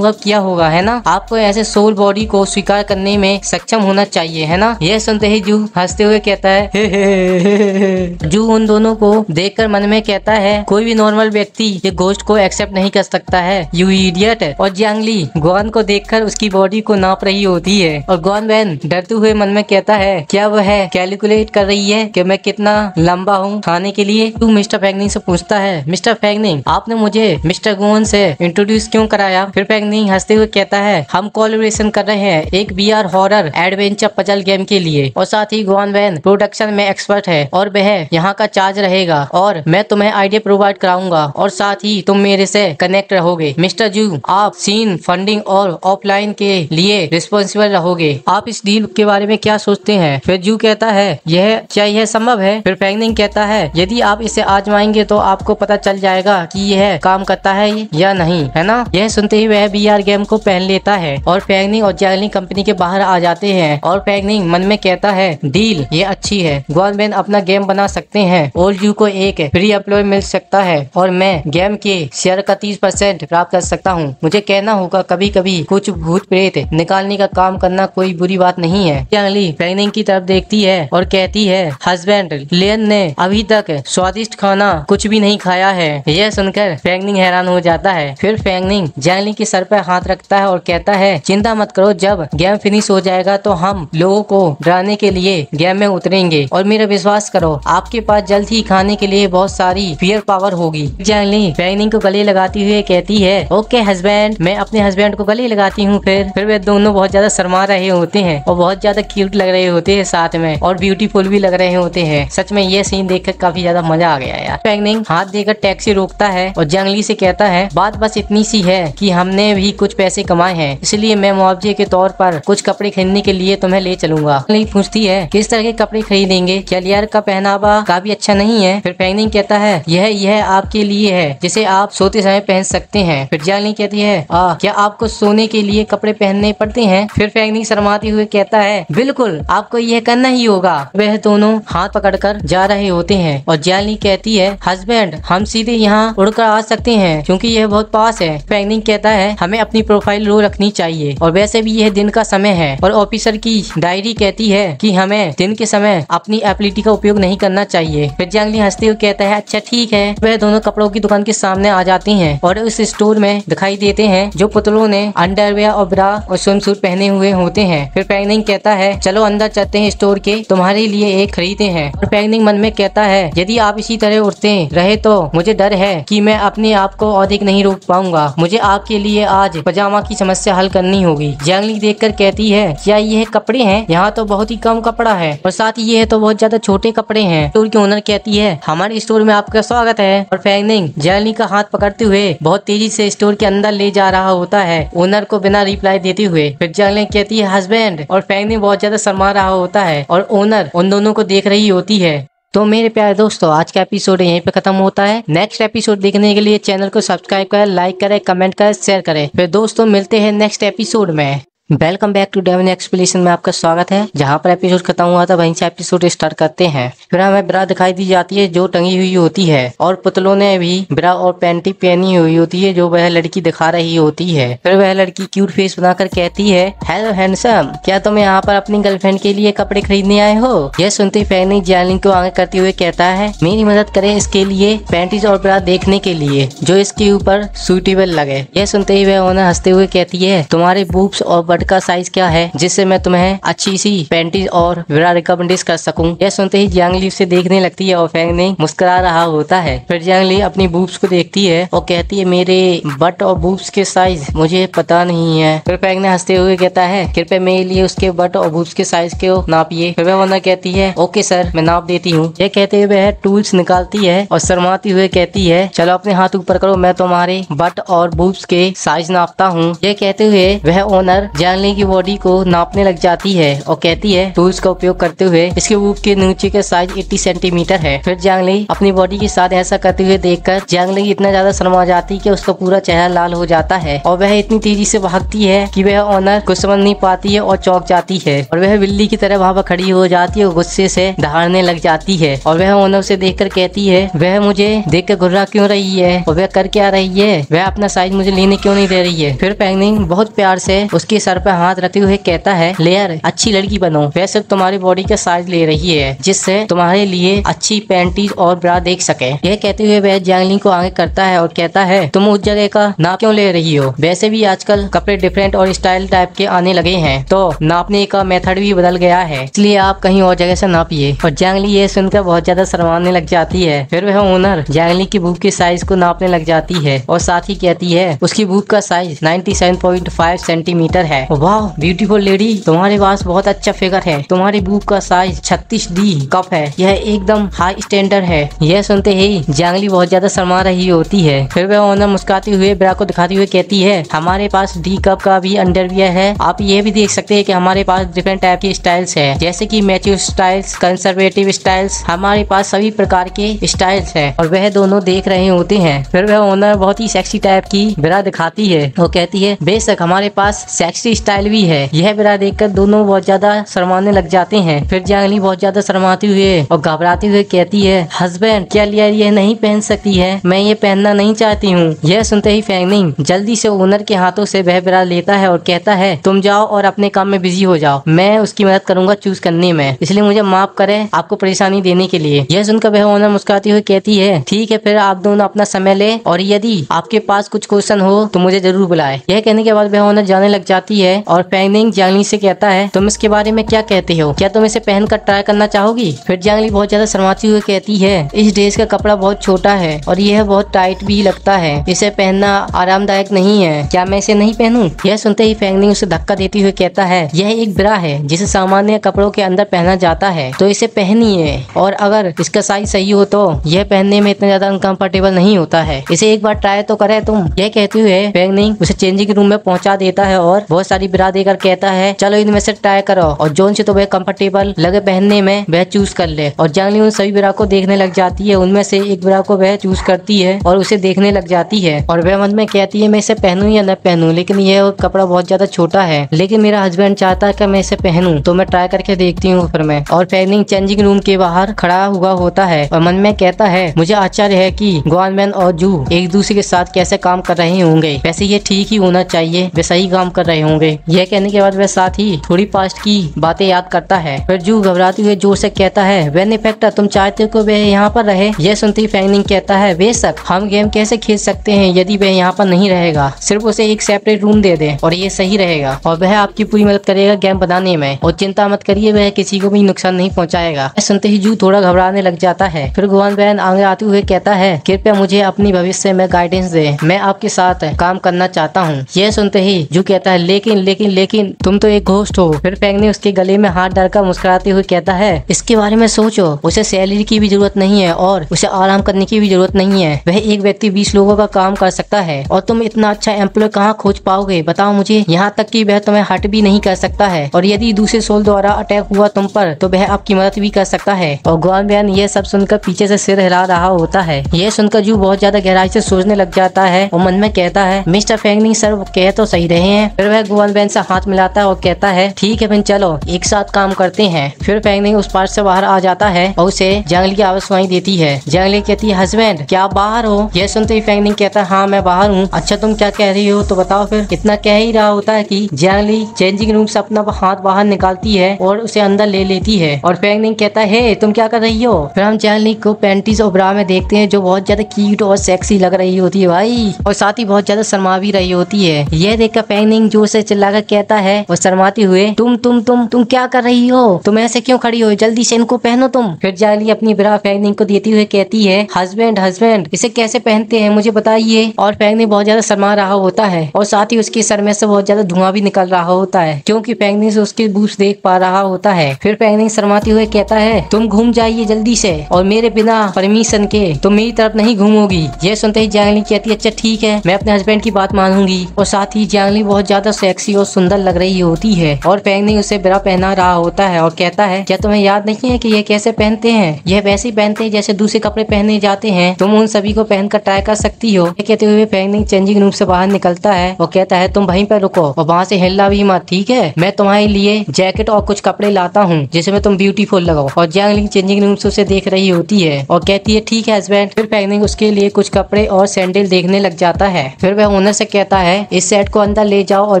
किया होगा, है ना? आपको ऐसे सोल बॉडी को स्वीकार करने में सक्षम होना चाहिए, है ना? यह सुनते ही जू हंसते हुए कहता है, हे। जू उन दोनों को देखकर मन में कहता है, कोई भी नॉर्मल व्यक्ति ये घोस्ट को एक्सेप्ट नहीं कर सकता है, यू इडियट। और जियांगली गुआन को देखकर उसकी बॉडी को नाप रही होती है और गुआन वैन डरते हुए मन में कहता है, क्या वह कैलकुलेट कर रही है कि मैं कितना लंबा हूँ खाने के लिए? तू मिस्टर फेंगनिंग से पूछता है, मिस्टर फेंगनिंग आपने मुझे मिस्टर गुआन से इंट्रोड्यूस क्यों कराया? फिर फेंगनिंग हंसते हुए कहता है, हम कोलैबोरेशन कर रहे हैं एक VR horror adventure puzzle game के लिए और साथ ही गुआन वैन प्रोडक्शन में एक्सपर्ट है और वह यहाँ का चार्ज रहेगा और मैं तुम्हें आइडिया प्रोवाइड कराऊंगा और साथ ही तुम मेरे से कनेक्ट रहोगे। मिस्टर जू आप सीन फंडिंग और ऑफलाइन के लिए रिस्पॉन्सिबल रहोगे। आप इस डील के बारे में क्या सोचते हैं? फिर जू कहता है, यह संभव है? फिर फेंगनिंग कहता है, यदि आप इसे आजमाएंगे तो आपको पता चल जाएगा कि यह काम करता है या नहीं, है ना? यह सुनते ही वह VR गेम को पहन लेता है और फेंगनिंग और जियांगलिंग कंपनी के बाहर आ जाते हैं और फेंगनिंग मन में कहता है, डील ये अच्छी है, गुआन वैन अपना गेम बना सकते हैं और जू को एक फ्री एम्प्लॉय मिल सकता है और मैं गेम के शेयर का 30% प्राप्त कर सकता हूँ। मुझे कहना होगा कभी कभी कुछ भूत प्रेत निकालने का काम करना कोई बुरी बात नहीं है। जियांगली फेंगनिंग की तरफ देखती है और कहती है, हस्बैंड लेन ने अभी तक स्वादिष्ट खाना कुछ भी नहीं खाया है। यह सुनकर फेंगनिंग हैरान हो जाता है। फिर फेंगनिंग जियांगली के सर पर हाथ रखता है और कहता है, चिंता मत करो, जब गेम फिनिश हो जाएगा तो हम लोगों को डराने के लिए गेम में उतरेंगे और मेरा विश्वास करो आपके पास जल्द ही खाने के लिए बहुत सारी फियर पावर होगी। जियांगली फेंगनिंग को गले लगाती हुए कहती है, ओके हस्बैंड। मैं अपने हस्बैंड को गले लगाती हूँ। फिर वे दोनों बहुत ज्यादा शर्मा रहे होते हैं और बहुत ज्यादा क्यूट लग रहे होते हैं साथ में और ब्यूटीफुल भी लग रहे होते हैं। सच में ये सीन देखकर काफी ज्यादा मजा आ गया यार। फेंगनिंग हाथ देकर टैक्सी रोकता है और जियांगली से कहता है, बात बस इतनी सी है कि हमने भी कुछ पैसे कमाए हैं, इसलिए मैं मुआवजे के तौर पर कुछ कपड़े खरीदने के लिए तुम्हें ले चलूंगा। पूछती है, किस तरह के कपड़े खरीदेंगे? क्या लियर का पहनावा काफी अच्छा नहीं है? फिर फेंगनिंग कहता है, यह आपके लिए है जिसे आप सोते समय पहन सकते हैं। फिर जियांगली कहती है, क्या आपको सोने के लिए कपड़े पहनने पड़ते हैं? फिर फेंगनिंग शर्माते हुए कहता है, बिल्कुल आपको यह करना ही होगा। वह दोनों हाथ पकड़कर जा रहे होते हैं और जियांगली कहती है, हस्बैंड हम सीधे यहाँ उड़कर आ सकते हैं क्योंकि यह बहुत पास है। फेंगनिंग कहता है, हमें अपनी प्रोफाइल रो रखनी चाहिए और वैसे भी यह दिन का समय है और ऑफिसर की डायरी कहती है कि हमें दिन के समय अपनी एबिलिटी का उपयोग नहीं करना चाहिए। फिर जियांगली हंसते हुए कहता है, अच्छा ठीक है। वह दोनों कपड़ों की दुकान के सामने आ जाती हैं और उस स्टोर में दिखाई देते हैं जो पुतलों ने अंडरवेयर और ब्रा और स्विमसूट पहने हुए होते हैं। फिर फेंगनिंग कहता है, चलो अंदर चलते हैं स्टोर के, तुम्हारे लिए एक खरीदते हैं। और फेंगनिंग मन में कहता है, यदि आप इसी तरह उड़ते रहे तो मुझे डर है कि मैं अपने आप को अधिक नहीं रोक पाऊंगा। मुझे आपके लिए आज पजामा की समस्या हल करनी होगी। जियांगली देखकर कहती है, क्या ये कपड़े हैं? यहाँ तो बहुत ही कम कपड़ा है और साथ ही ये तो बहुत ज्यादा छोटे कपड़े हैं। स्टोर की ओनर कहती है, हमारे स्टोर में आपका स्वागत है। और फेंग निंग जियांगली का हाथ पकड़ते हुए बहुत तेजी से स्टोर के अंदर ले जा रहा होता है, ओनर को बिना रिप्लाई देते हुए। फिर जियांगली कहती है, हस्बैंड। और फेंग निंग बहुत ज्यादा शर्मा रहा होता है और ओनर उन दोनों को देख रही होती है। तो मेरे प्यारे दोस्तों, आज का एपिसोड यहीं पे खत्म होता है। नेक्स्ट एपिसोड देखने के लिए चैनल को सब्सक्राइब करें, लाइक करें, कमेंट करें, शेयर करें। फिर दोस्तों मिलते हैं नेक्स्ट एपिसोड में। Welcome back to Devan explanation में आपका स्वागत है। जहां पर एपिसोड खत्म हुआ था वहीं से एपिसोड स्टार्ट करते हैं। फिर हमें ब्रा दिखाई दी जाती है जो टंगी हुई होती है और पुतलों ने भी ब्रा और पैंटी पहनी हुई होती है जो वह लड़की दिखा रही होती है। फिर वह लड़की क्यूट फेस बनाकर कहती है, हेलो हैंडसम, क्या तुम यहाँ पर अपनी गर्लफ्रेंड के लिए कपड़े खरीदने आए हो? यह सुनते ही फेंग निंग जियांगली को आगे करते हुए कहता है, मेरी मदद करें इसके लिए पैंटीज और ब्रा देखने के लिए जो इसके ऊपर सूटेबल लगे। यह सुनते ही वह उन्हें हंसते हुए कहती है, तुम्हारे बूब्स और का साइज क्या है जिससे मैं तुम्हें अच्छी सी पैंटीज और ब्रा रिकमेंड कर सकूं। यह सुनते ही जियांगली उसे देखने लगती है और फेंग निंग मुस्कुरा रहा होता है। फिर जियांगली अपनी बूब्स को देखती है और कहती है, मेरे बट और बूब्स के साइज मुझे पता नहीं है। फिर फेंग निंग हंसते हुए कहता है, कृपया मेरे लिए उसके बट और बूब्स के साइज को नापिए। फिर वह कहती है, ओके सर, मैं नाप देती हूँ। यह कहते हुए वह टूल्स निकालती है और शर्माती हुए कहती है, चलो अपने हाथ ऊपर करो, मैं तुम्हारे बट और बूब्स के साइज नापता हूँ। यह कहते हुए वह ओनर जियांगली की बॉडी को नापने लग जाती है और कहती है, टूल्स का उपयोग करते हुए इसके बूब के नीचे का साइज 80 सेंटीमीटर है। फिर जियांगली अपनी बॉडी के साथ ऐसा करते हुए देखकर जियांगली इतना ज्यादा शर्मा जाती है कि उसका पूरा चेहरा लाल हो जाता है और वह इतनी तेजी से भागती है कि वह ओनर कुछ समझ नहीं पाती है और चौंक जाती है और वह बिल्ली की तरह वहां पर खड़ी हो जाती है और गुस्से से दहाड़ने लग जाती है। और वह ओनर से देखकर कहती है, वह मुझे देखकर घुर्रा क्यों रही है और वह कर क्या रही है? वह अपना साइज मुझे लेने क्यों नहीं दे रही है? फिर फेंग निंग बहुत प्यार से उसके सर पर हाथ रखते हुए कहता है, लेयर अच्छी लड़की बनो, वह सिर्फ तुम्हारी बॉडी का साइज ले रही है जिससे तुम्हारे लिए अच्छी पैंटीज और ब्रा देख सके। यह कहते हुए वह जियांगली को आगे करता है और कहता है, तुम उस जगह का नाप क्यों ले रही हो? वैसे भी आजकल कपड़े डिफरेंट और स्टाइल टाइप के आने लगे हैं तो नापने का मेथड भी बदल गया है, इसलिए आप कहीं और जगह से नापिए। और जियांगली ये सुनकर बहुत ज्यादा शर्माने लग जाती है। फिर वह ओनर जियांगली की बूब के साइज को नापने लग जाती है और साथ ही कहती है, उसकी बूब का साइज 97.5 सेंटीमीटर है। वाह ब्यूटीफुल लेडी, तुम्हारे पास बहुत अच्छा फिगर है। तुम्हारी बूब का साइज 36D कप है, यह एकदम हाई स्टैंडर्ड है। यह सुनते ही जियांगली बहुत ज्यादा शर्मा रही होती है। फिर वह ओनर मुस्कुराते हुए ब्रा को दिखाते हुए कहती है, हमारे पास D कप का भी अंडरवियर है। आप ये भी देख सकते हैं कि हमारे पास डिफरेंट टाइप के स्टाइल्स है, जैसे कि मैच्योर स्टाइल्स, कंजर्वेटिव स्टाइल्स, हमारे पास सभी प्रकार के स्टाइल्स है। और वह दोनों देख रहे होते हैं। फिर वह ओनर बहुत ही सेक्सी टाइप की ब्रा दिखाती है और कहती है, बेशक हमारे पास सेक्सी स्टाइल भी है। यह ब्रा देखकर दोनों बहुत ज्यादा शर्माने लग जाते हैं। फिर जियांगली बहुत ज्यादा शर्माती हुए और घबराते हुए कहती है, हस्बैंड क्या लिया ये नहीं पहन सकती है? मैं ये पहनना नहीं चाहती हूँ। यह सुनते ही फेंग निंग जल्दी से ओनर के हाथों से वह ब्रा लेता है और कहता है, तुम जाओ और अपने काम में बिजी हो जाओ, मैं उसकी मदद करूंगा चूज करने में, इसलिए मुझे माफ करें आपको परेशानी देने के लिए। यह सुनकर वह ओनर मुस्कुराती हुई कहती है, ठीक है फिर आप दोनों अपना समय ले और यदि आपके पास कुछ क्वेश्चन हो तो मुझे जरूर बुलाए। यह कहने के बाद वह ओनर जाने लग जाती है और फेंग निंग जियांगली से कहता है, तुम इसके बारे में क्या कहते हो? क्या तुम इसे पहनकर ट्राई करना चाहोगी? फिर जियांगली बहुत ज्यादा शर्माती हुई कहती है, इस ड्रेस का कपड़ा बहुत छोटा है और यह बहुत टाइट भी लगता है, इसे पहनना आरामदायक नहीं है, क्या मैं इसे नहीं पहनूं? यह सुनते ही फेंग निंग उसे धक्का देती हुए कहता है, यह एक ब्रा है जिसे सामान्य कपड़ों के अंदर पहना जाता है, तो इसे पहनिए और अगर इसका साइज सही हो तो यह पहनने में इतना ज्यादा अनकंफर्टेबल नहीं होता है, इसे एक बार ट्राई तो करे तुम। यह कहते हुए फेंग निंग उसे चेंजिंग रूम में पहुंचा देता है और बहुत सारी ब्रा देकर कहता है, चलो इनमें से ट्राई करो और जोन से तो वह कंफर्टेबल लगे पहनने में वह चूज कर ले। और जियांगली उन सभी ब्रा को देखने लग जाती है, उनमें से एक ब्रा को वह चूज करती है और उसे देखने लग जाती है और वह मन में कहती है, मैं इसे पहनूं या न पहनूं, लेकिन यह कपड़ा बहुत ज्यादा छोटा है, लेकिन मेरा हस्बैंड चाहता है कि मैं इसे पहनूं तो मैं ट्राई करके देखती हूँ फिर मैं। और फेंग निंग चेंजिंग रूम के बाहर खड़ा हुआ होता है और मन में कहता है, मुझे आश्चर्य है कि ग्वानमैन और जू एक दूसरे के साथ कैसे काम कर रहे होंगे, वैसे ये ठीक ही होना चाहिए, वे सही काम कर रहे होंगे। होंगे। यह कहने के बाद वह साथ ही थोड़ी पास्ट की बातें याद करता है। फिर जू घबराते हुए जोर से कहता है, वेन इफेक्टर तुम चाहते हो कि वह यहाँ पर रहे? यह सुनते ही फैंग निंग कहता है, बेशक, हम गेम कैसे खेल सकते हैं यदि वह यहाँ पर नहीं रहेगा। सिर्फ उसे एक सेपरेट रूम दे दे और ये सही रहेगा और वह आपकी पूरी मदद करेगा गेम बनाने में, और चिंता मत करिए, वह किसी को भी नुकसान नहीं पहुँचाएगा। सुनते ही जू थोड़ा घबराने लग जाता है। फिर गुआन बैन आगे आते हुए कहता है, कृपया मुझे अपनी भविष्य में गाइडेंस दे, मैं आपके साथ काम करना चाहता हूँ। यह सुनते ही जू कहता है, लेकिन लेकिन लेकिन तुम तो एक घोस्ट हो। फिर फैंग ने उसके गले में हाथ डालकर मुस्कुराते हुए कहता है, इसके बारे में सोचो, उसे सैलरी की भी जरूरत नहीं है और उसे आराम करने की भी जरूरत नहीं है। वह एक व्यक्ति 20 लोगों का काम कर सकता है और तुम इतना अच्छा एम्प्लॉय कहाँ खोज पाओगे बताओ मुझे। यहाँ तक कि वह तुम्हें हट भी नहीं कर सकता है और यदि दूसरे सोल द्वारा अटैक हुआ तुम पर तो वह आपकी मदद भी कर सकता है। और गुआन बैन यह सब सुनकर पीछे से सिर हिला रहा होता है। यह सुनकर जू बहुत ज्यादा गहराई से सोचने लग जाता है और मन में कहता है, मिस्टर फैंग निंग सर कह तो सही रहे हैं। फिर वह गुआन बैन से हाथ मिलाता है और कहता है, ठीक है फिर चलो एक साथ काम करते हैं। फिर फैंग निंग उस पार्ट से बाहर आ जाता है और उसे जंगली की आवाज सुनाई देती है। जंगली कहती है, हस्बैंड क्या आप बाहर हो? यह सुनते ही फैंग निंग कहता है, हाँ मैं बाहर हूँ। अच्छा तुम क्या कह रही हो तो बताओ। फिर इतना कह ही रहा होता है कि जंगली चेंजिंग रूम से अपना हाथ बाहर निकालती है और उसे अंदर ले लेती है। और फैंग निंग कहता है, हे तुम क्या कर रही हो? फिर हम जंगली को पैंटीज और ब्रा में देखते हैं जो बहुत ज्यादा क्यूट और सेक्सी लग रही होती है भाई, और साथ ही बहुत ज्यादा शर्मा भी रही होती है। यह देखकर फैंग निंग जोर से चिल्लाकर कहता है और शर्माते हुए, तुम क्या कर रही हो? तुम ऐसे क्यों खड़ी हो? जल्दी से इनको पहनो तुम। फिर जंगली अपनी ब्रा फैंग निंग को देती हुए कहती है, हस्बैंड इसे कैसे पहनते हैं मुझे बताइए। और फैंग निंग बहुत ज्यादा शर्मा रहा होता है और साथ ही उसके सर में से बहुत ज्यादा धुआं भी निकल रहा होता है क्योंकि फैंग निंग से उसके बूस्ट देख पा रहा होता है। फिर फैंग निंग शर्माते हुए कहता है, तुम घूम जाइए जल्दी से और मेरे बिना परमिशन के तुम मेरी तरफ नहीं घूमोगी। यह सुनते ही जंगली कहती है, अच्छा ठीक है मैं अपने हस्बैंड की बात मानूंगी। और साथ ही जंगली बहुत ज्यादा सेक्सी और सुंदर लग रही होती है और फैंग निंग उसे ब्रा पहना रहा होता है और कहता है, क्या तुम्हें याद नहीं है कि ये कैसे पहनते हैं? यह वैसे ही पहनते हैं जैसे दूसरे कपड़े पहने जाते हैं, तुम उन सभी को पहनकर ट्राई कर सकती हो। ये कहते हुए फैंग निंग चेंजिंग रूम से बाहर निकलता है और कहता है, तुम वहीं पर रुको और वहाँ से हिलना भी मत, ठीक है? मैं तुम्हारे लिए जैकेट और कुछ कपड़े लाता हूँ जिसमें तुम ब्यूटीफुल लगो। और जंगली चेंजिंग रूम से उसे देख रही होती है और कहती है, ठीक है हस्बैंड। फिर फैंग निंग उसके लिए कुछ कपड़े और सैंडल देखने लग जाता है। फिर वह ओनर से कहता है, इस सेट को अंदर ले जाओ और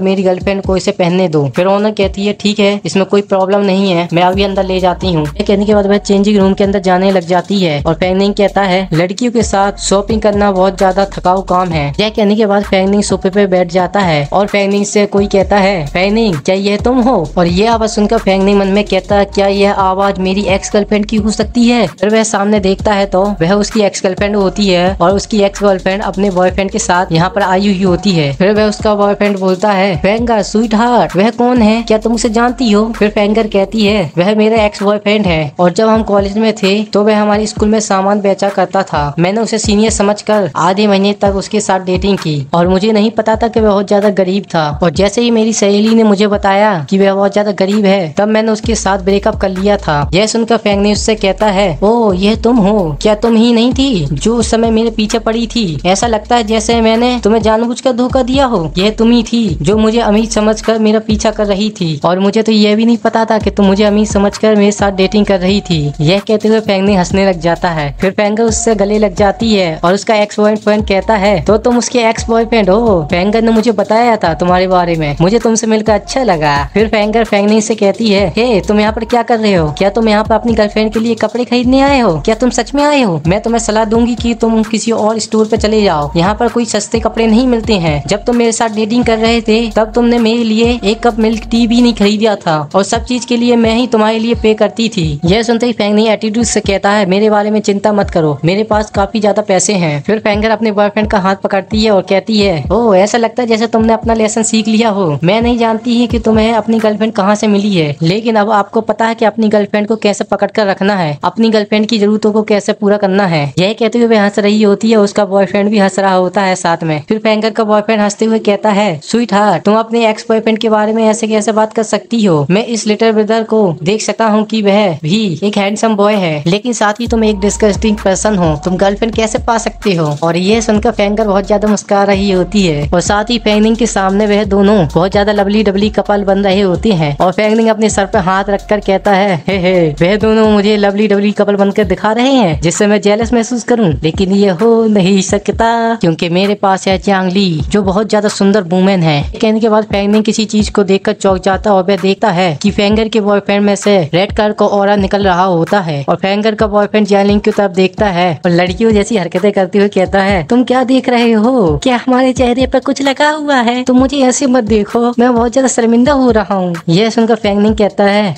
मेरी गर्लफ्रेंड को इसे पहनने दो। फिर ओनर कहती है, ठीक है इसमें कोई प्रॉब्लम नहीं है, मैं अभी अंदर ले जाती हूँ। कहने के बाद वह चेंजिंग रूम के अंदर जाने लग जाती है और फैंग निंग कहता है, लड़कियों के साथ शॉपिंग करना बहुत ज्यादा थकाऊ काम है। यह कहने के बाद फैंग निंग सोफे पे बैठ जाता है और फैंग निंग से कोई कहता है, फैंग निंग क्या ये तुम हो? और ये आवाज सुनकर फैंग निंग मन में कहता है, क्या यह आवाज मेरी एक्स गर्लफ्रेंड की हो सकती है? फिर वह सामने देखता है तो वह उसकी एक्स गर्लफ्रेंड होती है और उसकी एक्स गर्लफ्रेंड अपने बॉयफ्रेंड के साथ यहाँ पर आई हुई होती है। फिर वह उसका बॉयफ्रेंड बोलता है, फैंगर स्वीट हार्ट वह कौन है? क्या तुम उसे जानती हो? फिर फैंगर कहती है, वह मेरा एक्स बॉयफ्रेंड है और जब हम कॉलेज में थे तो वह हमारे स्कूल में सामान बेचा करता था। मैंने उसे सीनियर समझकर आधे महीने तक उसके साथ डेटिंग की और मुझे नहीं पता था कि वह बहुत ज्यादा गरीब था। और जैसे ही मेरी सहेली ने मुझे बताया कि वह बहुत ज्यादा गरीब है तब मैंने उसके साथ ब्रेकअप कर लिया था। यह सुनकर फैंग ने उससे कहता है, ओ ये तुम हो? क्या तुम ही नहीं थी जो उस समय मेरे पीछे पड़ी थी? ऐसा लगता है जैसे मैंने तुम्हें जानबूझकर धोखा दिया हो। यह तुम ही थी जो मुझे अमीर समझकर मेरा पीछा कर रही थी और मुझे तो यह भी नहीं पता था कि तुम मुझे अमीर समझकर मेरे साथ डेटिंग कर रही थी। यह कहते हुए फैंग ने हंसने लग जाता है। फिर फैंगर उससे गले लग जाती है और उसका एक्स बॉयफ्रेंड कहता है, तो तुम उसके एक्स बॉयफ्रेंड हो? फैंगर ने मुझे बताया था तुम्हारे बारे में, मुझे तुमसे मिलकर अच्छा लगा। फिर फैंगर फैंग ने से कहती है, हे तुम यहाँ पर क्या कर रहे हो? क्या तुम यहाँ पर अपनी गर्लफ्रेंड के लिए कपड़े खरीदने आए हो? क्या तुम सच में आए हो? मैं तुम्हें सलाह दूंगी कि तुम किसी और स्टोर पे चले जाओ, यहाँ पर कोई सस्ते कपड़े नहीं मिलते हैं। जब तुम मेरे साथ डेटिंग कर रहे थे तब तुमने मेरे लिए एक कप मिल्क टी भी नहीं खरीदा था और सब चीज के लिए मैं ही तुम्हारे लिए पे करती थी। यह सुनते ही फैंग ने एटीट्यूड से कहता है, मेरे बारे में चिंता मत करो, मेरे पास काफी ज्यादा पैसे हैं। फिर फैंगर अपने बॉयफ्रेंड का हाथ पकड़ती है और कहती है, ओह ऐसा लगता है जैसे तुमने अपना लेसन सीख लिया हो। मैं नहीं जानती है कि तुम्हें अपनी गर्लफ्रेंड कहाँ से मिली है, लेकिन अब आपको पता है कि अपनी गर्लफ्रेंड को कैसे पकड़ कर रखना है, अपनी गर्लफ्रेंड की जरूरतों को कैसे पूरा करना है। यह कहते हुए हंस रही होती है, उसका बॉयफ्रेंड भी हंस रहा होता है साथ में। फिर फैंगर का बॉयफ्रेंड हंसते हुए कहता है, स्वीट हार्ट तुम अपने एक्स बॉयफ्रेंड के बारे में ऐसे कैसे बात कर सकती हो? मैं इस लिटिल ब्रदर को देख सकता हूँ कि वह भी एक हैंडसम बॉय है, लेकिन साथ ही तुम एक डिस्गस्टिंग पर्सन हो, तुम गर्लफ्रेंड कैसे पा सकते हो? और यह सुनकर फैंगर बहुत ज्यादा मुस्कुरा रही होती है और साथ ही फैंग निंग के सामने वह दोनों बहुत ज्यादा लवली डबली कपल बन रहे होते हैं। और फैंग निंग अपने सर पे हाथ रखकर कहता है, हे वह दोनों मुझे लवली डबली कपल बनकर दिखा रहे हैं जिससे मैं जेलस महसूस करूं, लेकिन ये हो नहीं सकता क्योंकि मेरे पास है चांगली जो बहुत ज्यादा सुंदर वुमेन है। कहने के बाद फेंगनिंग किसी चीज को देखकर चौंक जाता और वह देखता है कि फेंगर के बॉयफ्रेंड में से रेड कलर का ऑरा निकल रहा होता है और फेंगर का बॉयफ्रेंड जियांगलिंग की तरफ देखता है और लड़कियों जैसी हरकतें करते हुए कहता है, तुम क्या देख रहे हो? क्या हमारे चेहरे पर कुछ लगा हुआ है? तुम मुझे ऐसे मत देखो, मैं बहुत ज्यादा शर्मिंदा हो रहा हूँ। यह सुनकर फेंगनिंग कहता है,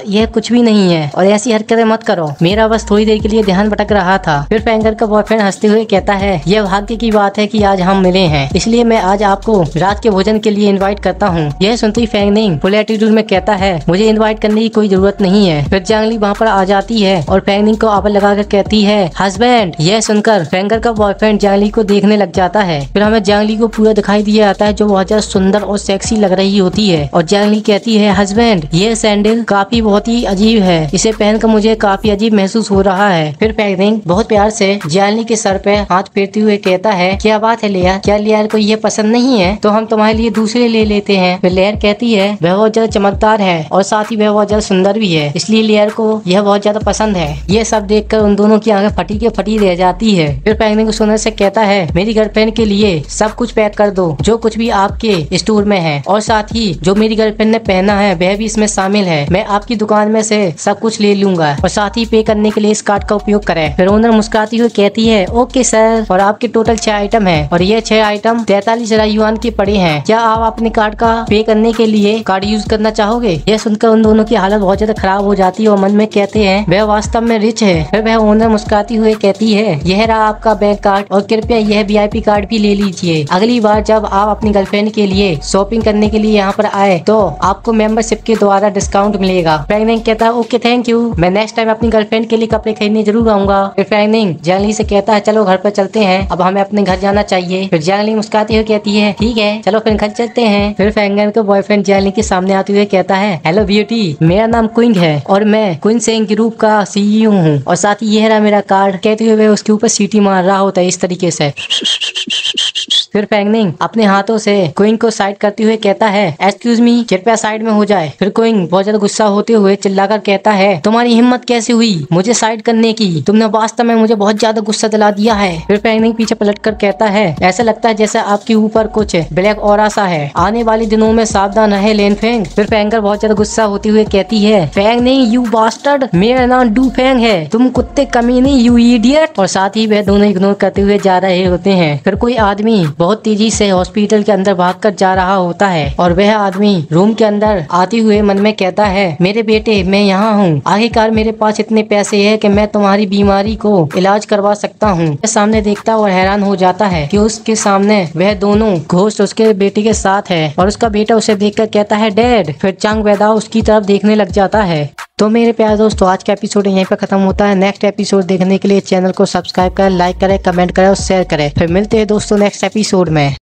यह कुछ भी नहीं है और ऐसी हरकतें मत करो, मेरा बस थोड़ी देर के लिए ध्यान भटक रहा था। फिर फेंगर का बॉयफ्रेंड हंसते हुए कहता है, यह भाग्य की बात है कि आज हम मिले हैं, इसलिए मैं आज आपको रात के भोजन के लिए इनवाइट करता हूँ। यह सुनते ही फेंगनिंग फुल एटीट्यूड में कहता है, मुझे इनवाइट करने की कोई जरूरत नहीं है। फिर जियांगलिंग वहाँ पर आ जाती है और फेंगनिंग को आबर लगाकर कहती है, हस्बैंड। यह सुनकर फेंगर का बॉयफ्रेंड जियांगलिंग को देखने लग जाता है। फिर हमें जियांगलिंग को पूरा दिखाई दिया जाता है जो बहुत ज्यादा सुंदर और सेक्सी लग रही होती है और जियांगलिंग कहती है, हस्बैंड यह सैंडल काफी बहुत ही अजीब है, इसे पहनकर मुझे काफी अजीब महसूस हो रहा है। फिर फेंगनिंग बहुत प्यार से जियांगलिंग के सर पे हाथ फेरते हुए कहता है, क्या बात है लेयर, क्या लेयर को ये पसंद नहीं है तो हम तुम्हारे लिए दूसरे ले लेते हैं। फिर लेयर कहती है, वह बहुत ज्यादा चमकदार है और साथ ही वह बहुत ज्यादा सुंदर भी है, इसलिए लेयर को यह बहुत ज्यादा पसंद है। ये सब देखकर उन दोनों की आंखें फटी के फटी रह जाती है। फिर फेंगनिंग सुनने से कहता है, मेरी गर्लफ्रेंड के लिए सब कुछ पैक कर दो जो कुछ भी आपके स्टोर में है और साथ ही जो मेरी गर्लफ्रेंड ने पहना है वह भी इसमें शामिल है। मैं आपकी दुकान में से सब कुछ ले लूंगा और साथ ही पे करने के लिए इस कार्ड का उपयोग करें। फिर ओनर मुस्कुराती हुई कहती है, ओके सर, और आपके टोटल 6 आइटम है और ये 6 आइटम 43,000 युआन के पड़े हैं। क्या आप अपने कार्ड का पे करने के लिए कार्ड यूज करना चाहोगे? यह सुनकर उन दोनों की हालत बहुत ज्यादा खराब हो जाती है और मन में कहते हैं, वह वास्तव में रिच है। फिर वह ओनर मुस्कुराती हुए कहती है, यह रहा आपका बैंक कार्ड और कृपया यह VIP कार्ड भी ले लीजिए। अगली बार जब आप अपनी गर्लफ्रेंड के लिए शॉपिंग करने के लिए यहाँ पर आए तो आपको मेंबरशिप के द्वारा डिस्काउंट मिलेगा। फेंगनिंग कहता है, ओके थैंक यू, मैं नेक्स्ट टाइम अपनी गर्लफ्रेंड के लिए कपड़े खरीदने जरूर आऊंगा। फिर फेंगनिंग जियांगलिंग से कहता है, चलो घर पर चलते हैं, अब हमें अपने घर जाना चाहिए। फिर जियांगलिंग मुस्कुराती हुई कहती है, ठीक है चलो फिर घर चलते हैं। फिर फेंगर का बॉयफ्रेंड जियांगलिंग के सामने आते हुए कहता है, हेलो ब्यूटी, मेरा नाम क्विंग है और मैं क्विंग सेंग ग्रुप का CEO हूँ और साथ ही यह रहा मेरा कार्ड। कहते हुए उसके ऊपर सीटी मार रहा होता है इस तरीके से। फिर फेंगनिंग अपने हाथों से क्विंग को साइड करते हुए कहता है, एक्सक्यूज मी, कृपया साइड में हो जाए। फिर क्विंग बहुत ज्यादा गुस्सा होते हुए चिल्लाकर कहता है, तुम्हारी हिम्मत कैसे हुई मुझे साइड करने की? तुमने वास्तव में मुझे बहुत ज्यादा गुस्सा दिला दिया है। फिर फेंगनिंग पीछे पलटकर कहता है, ऐसा लगता है जैसे आपके ऊपर कुछ ब्लैक ऑरा सा है, आने वाले दिनों में सावधान रहे लेन फेंग। फिर फेंगर बहुत ज्यादा गुस्सा होते हुए कहती है, फेंगनिंग यू बास्टर्ड, मेरा नाम डू फेंग है, तुम कुत्ते कमीने, यू इडियट। और साथ ही वह दोनों इग्नोर करते हुए जा रहे होते हैं। फिर कोई आदमी बहुत तेजी से हॉस्पिटल के अंदर भागकर जा रहा होता है और वह आदमी रूम के अंदर आते हुए मन में कहता है, मेरे बेटे मैं यहाँ हूँ, आखिरकार मेरे पास इतने पैसे है कि मैं तुम्हारी बीमारी को इलाज करवा सकता हूँ। सामने देखता और हैरान हो जाता है कि उसके सामने वह दोनों घोस्ट उसके बेटे के साथ है और उसका बेटा उसे देखकर कहता है, डैड। फिर चांग वेदाओ उसकी तरफ देखने लग जाता है। तो मेरे प्यारे दोस्तों, आज का एपिसोड यहीं पर खत्म होता है। नेक्स्ट एपिसोड देखने के लिए चैनल को सब्सक्राइब करें, लाइक करें, कमेंट करें और शेयर करें। फिर मिलते हैं दोस्तों नेक्स्ट एपिसोड में।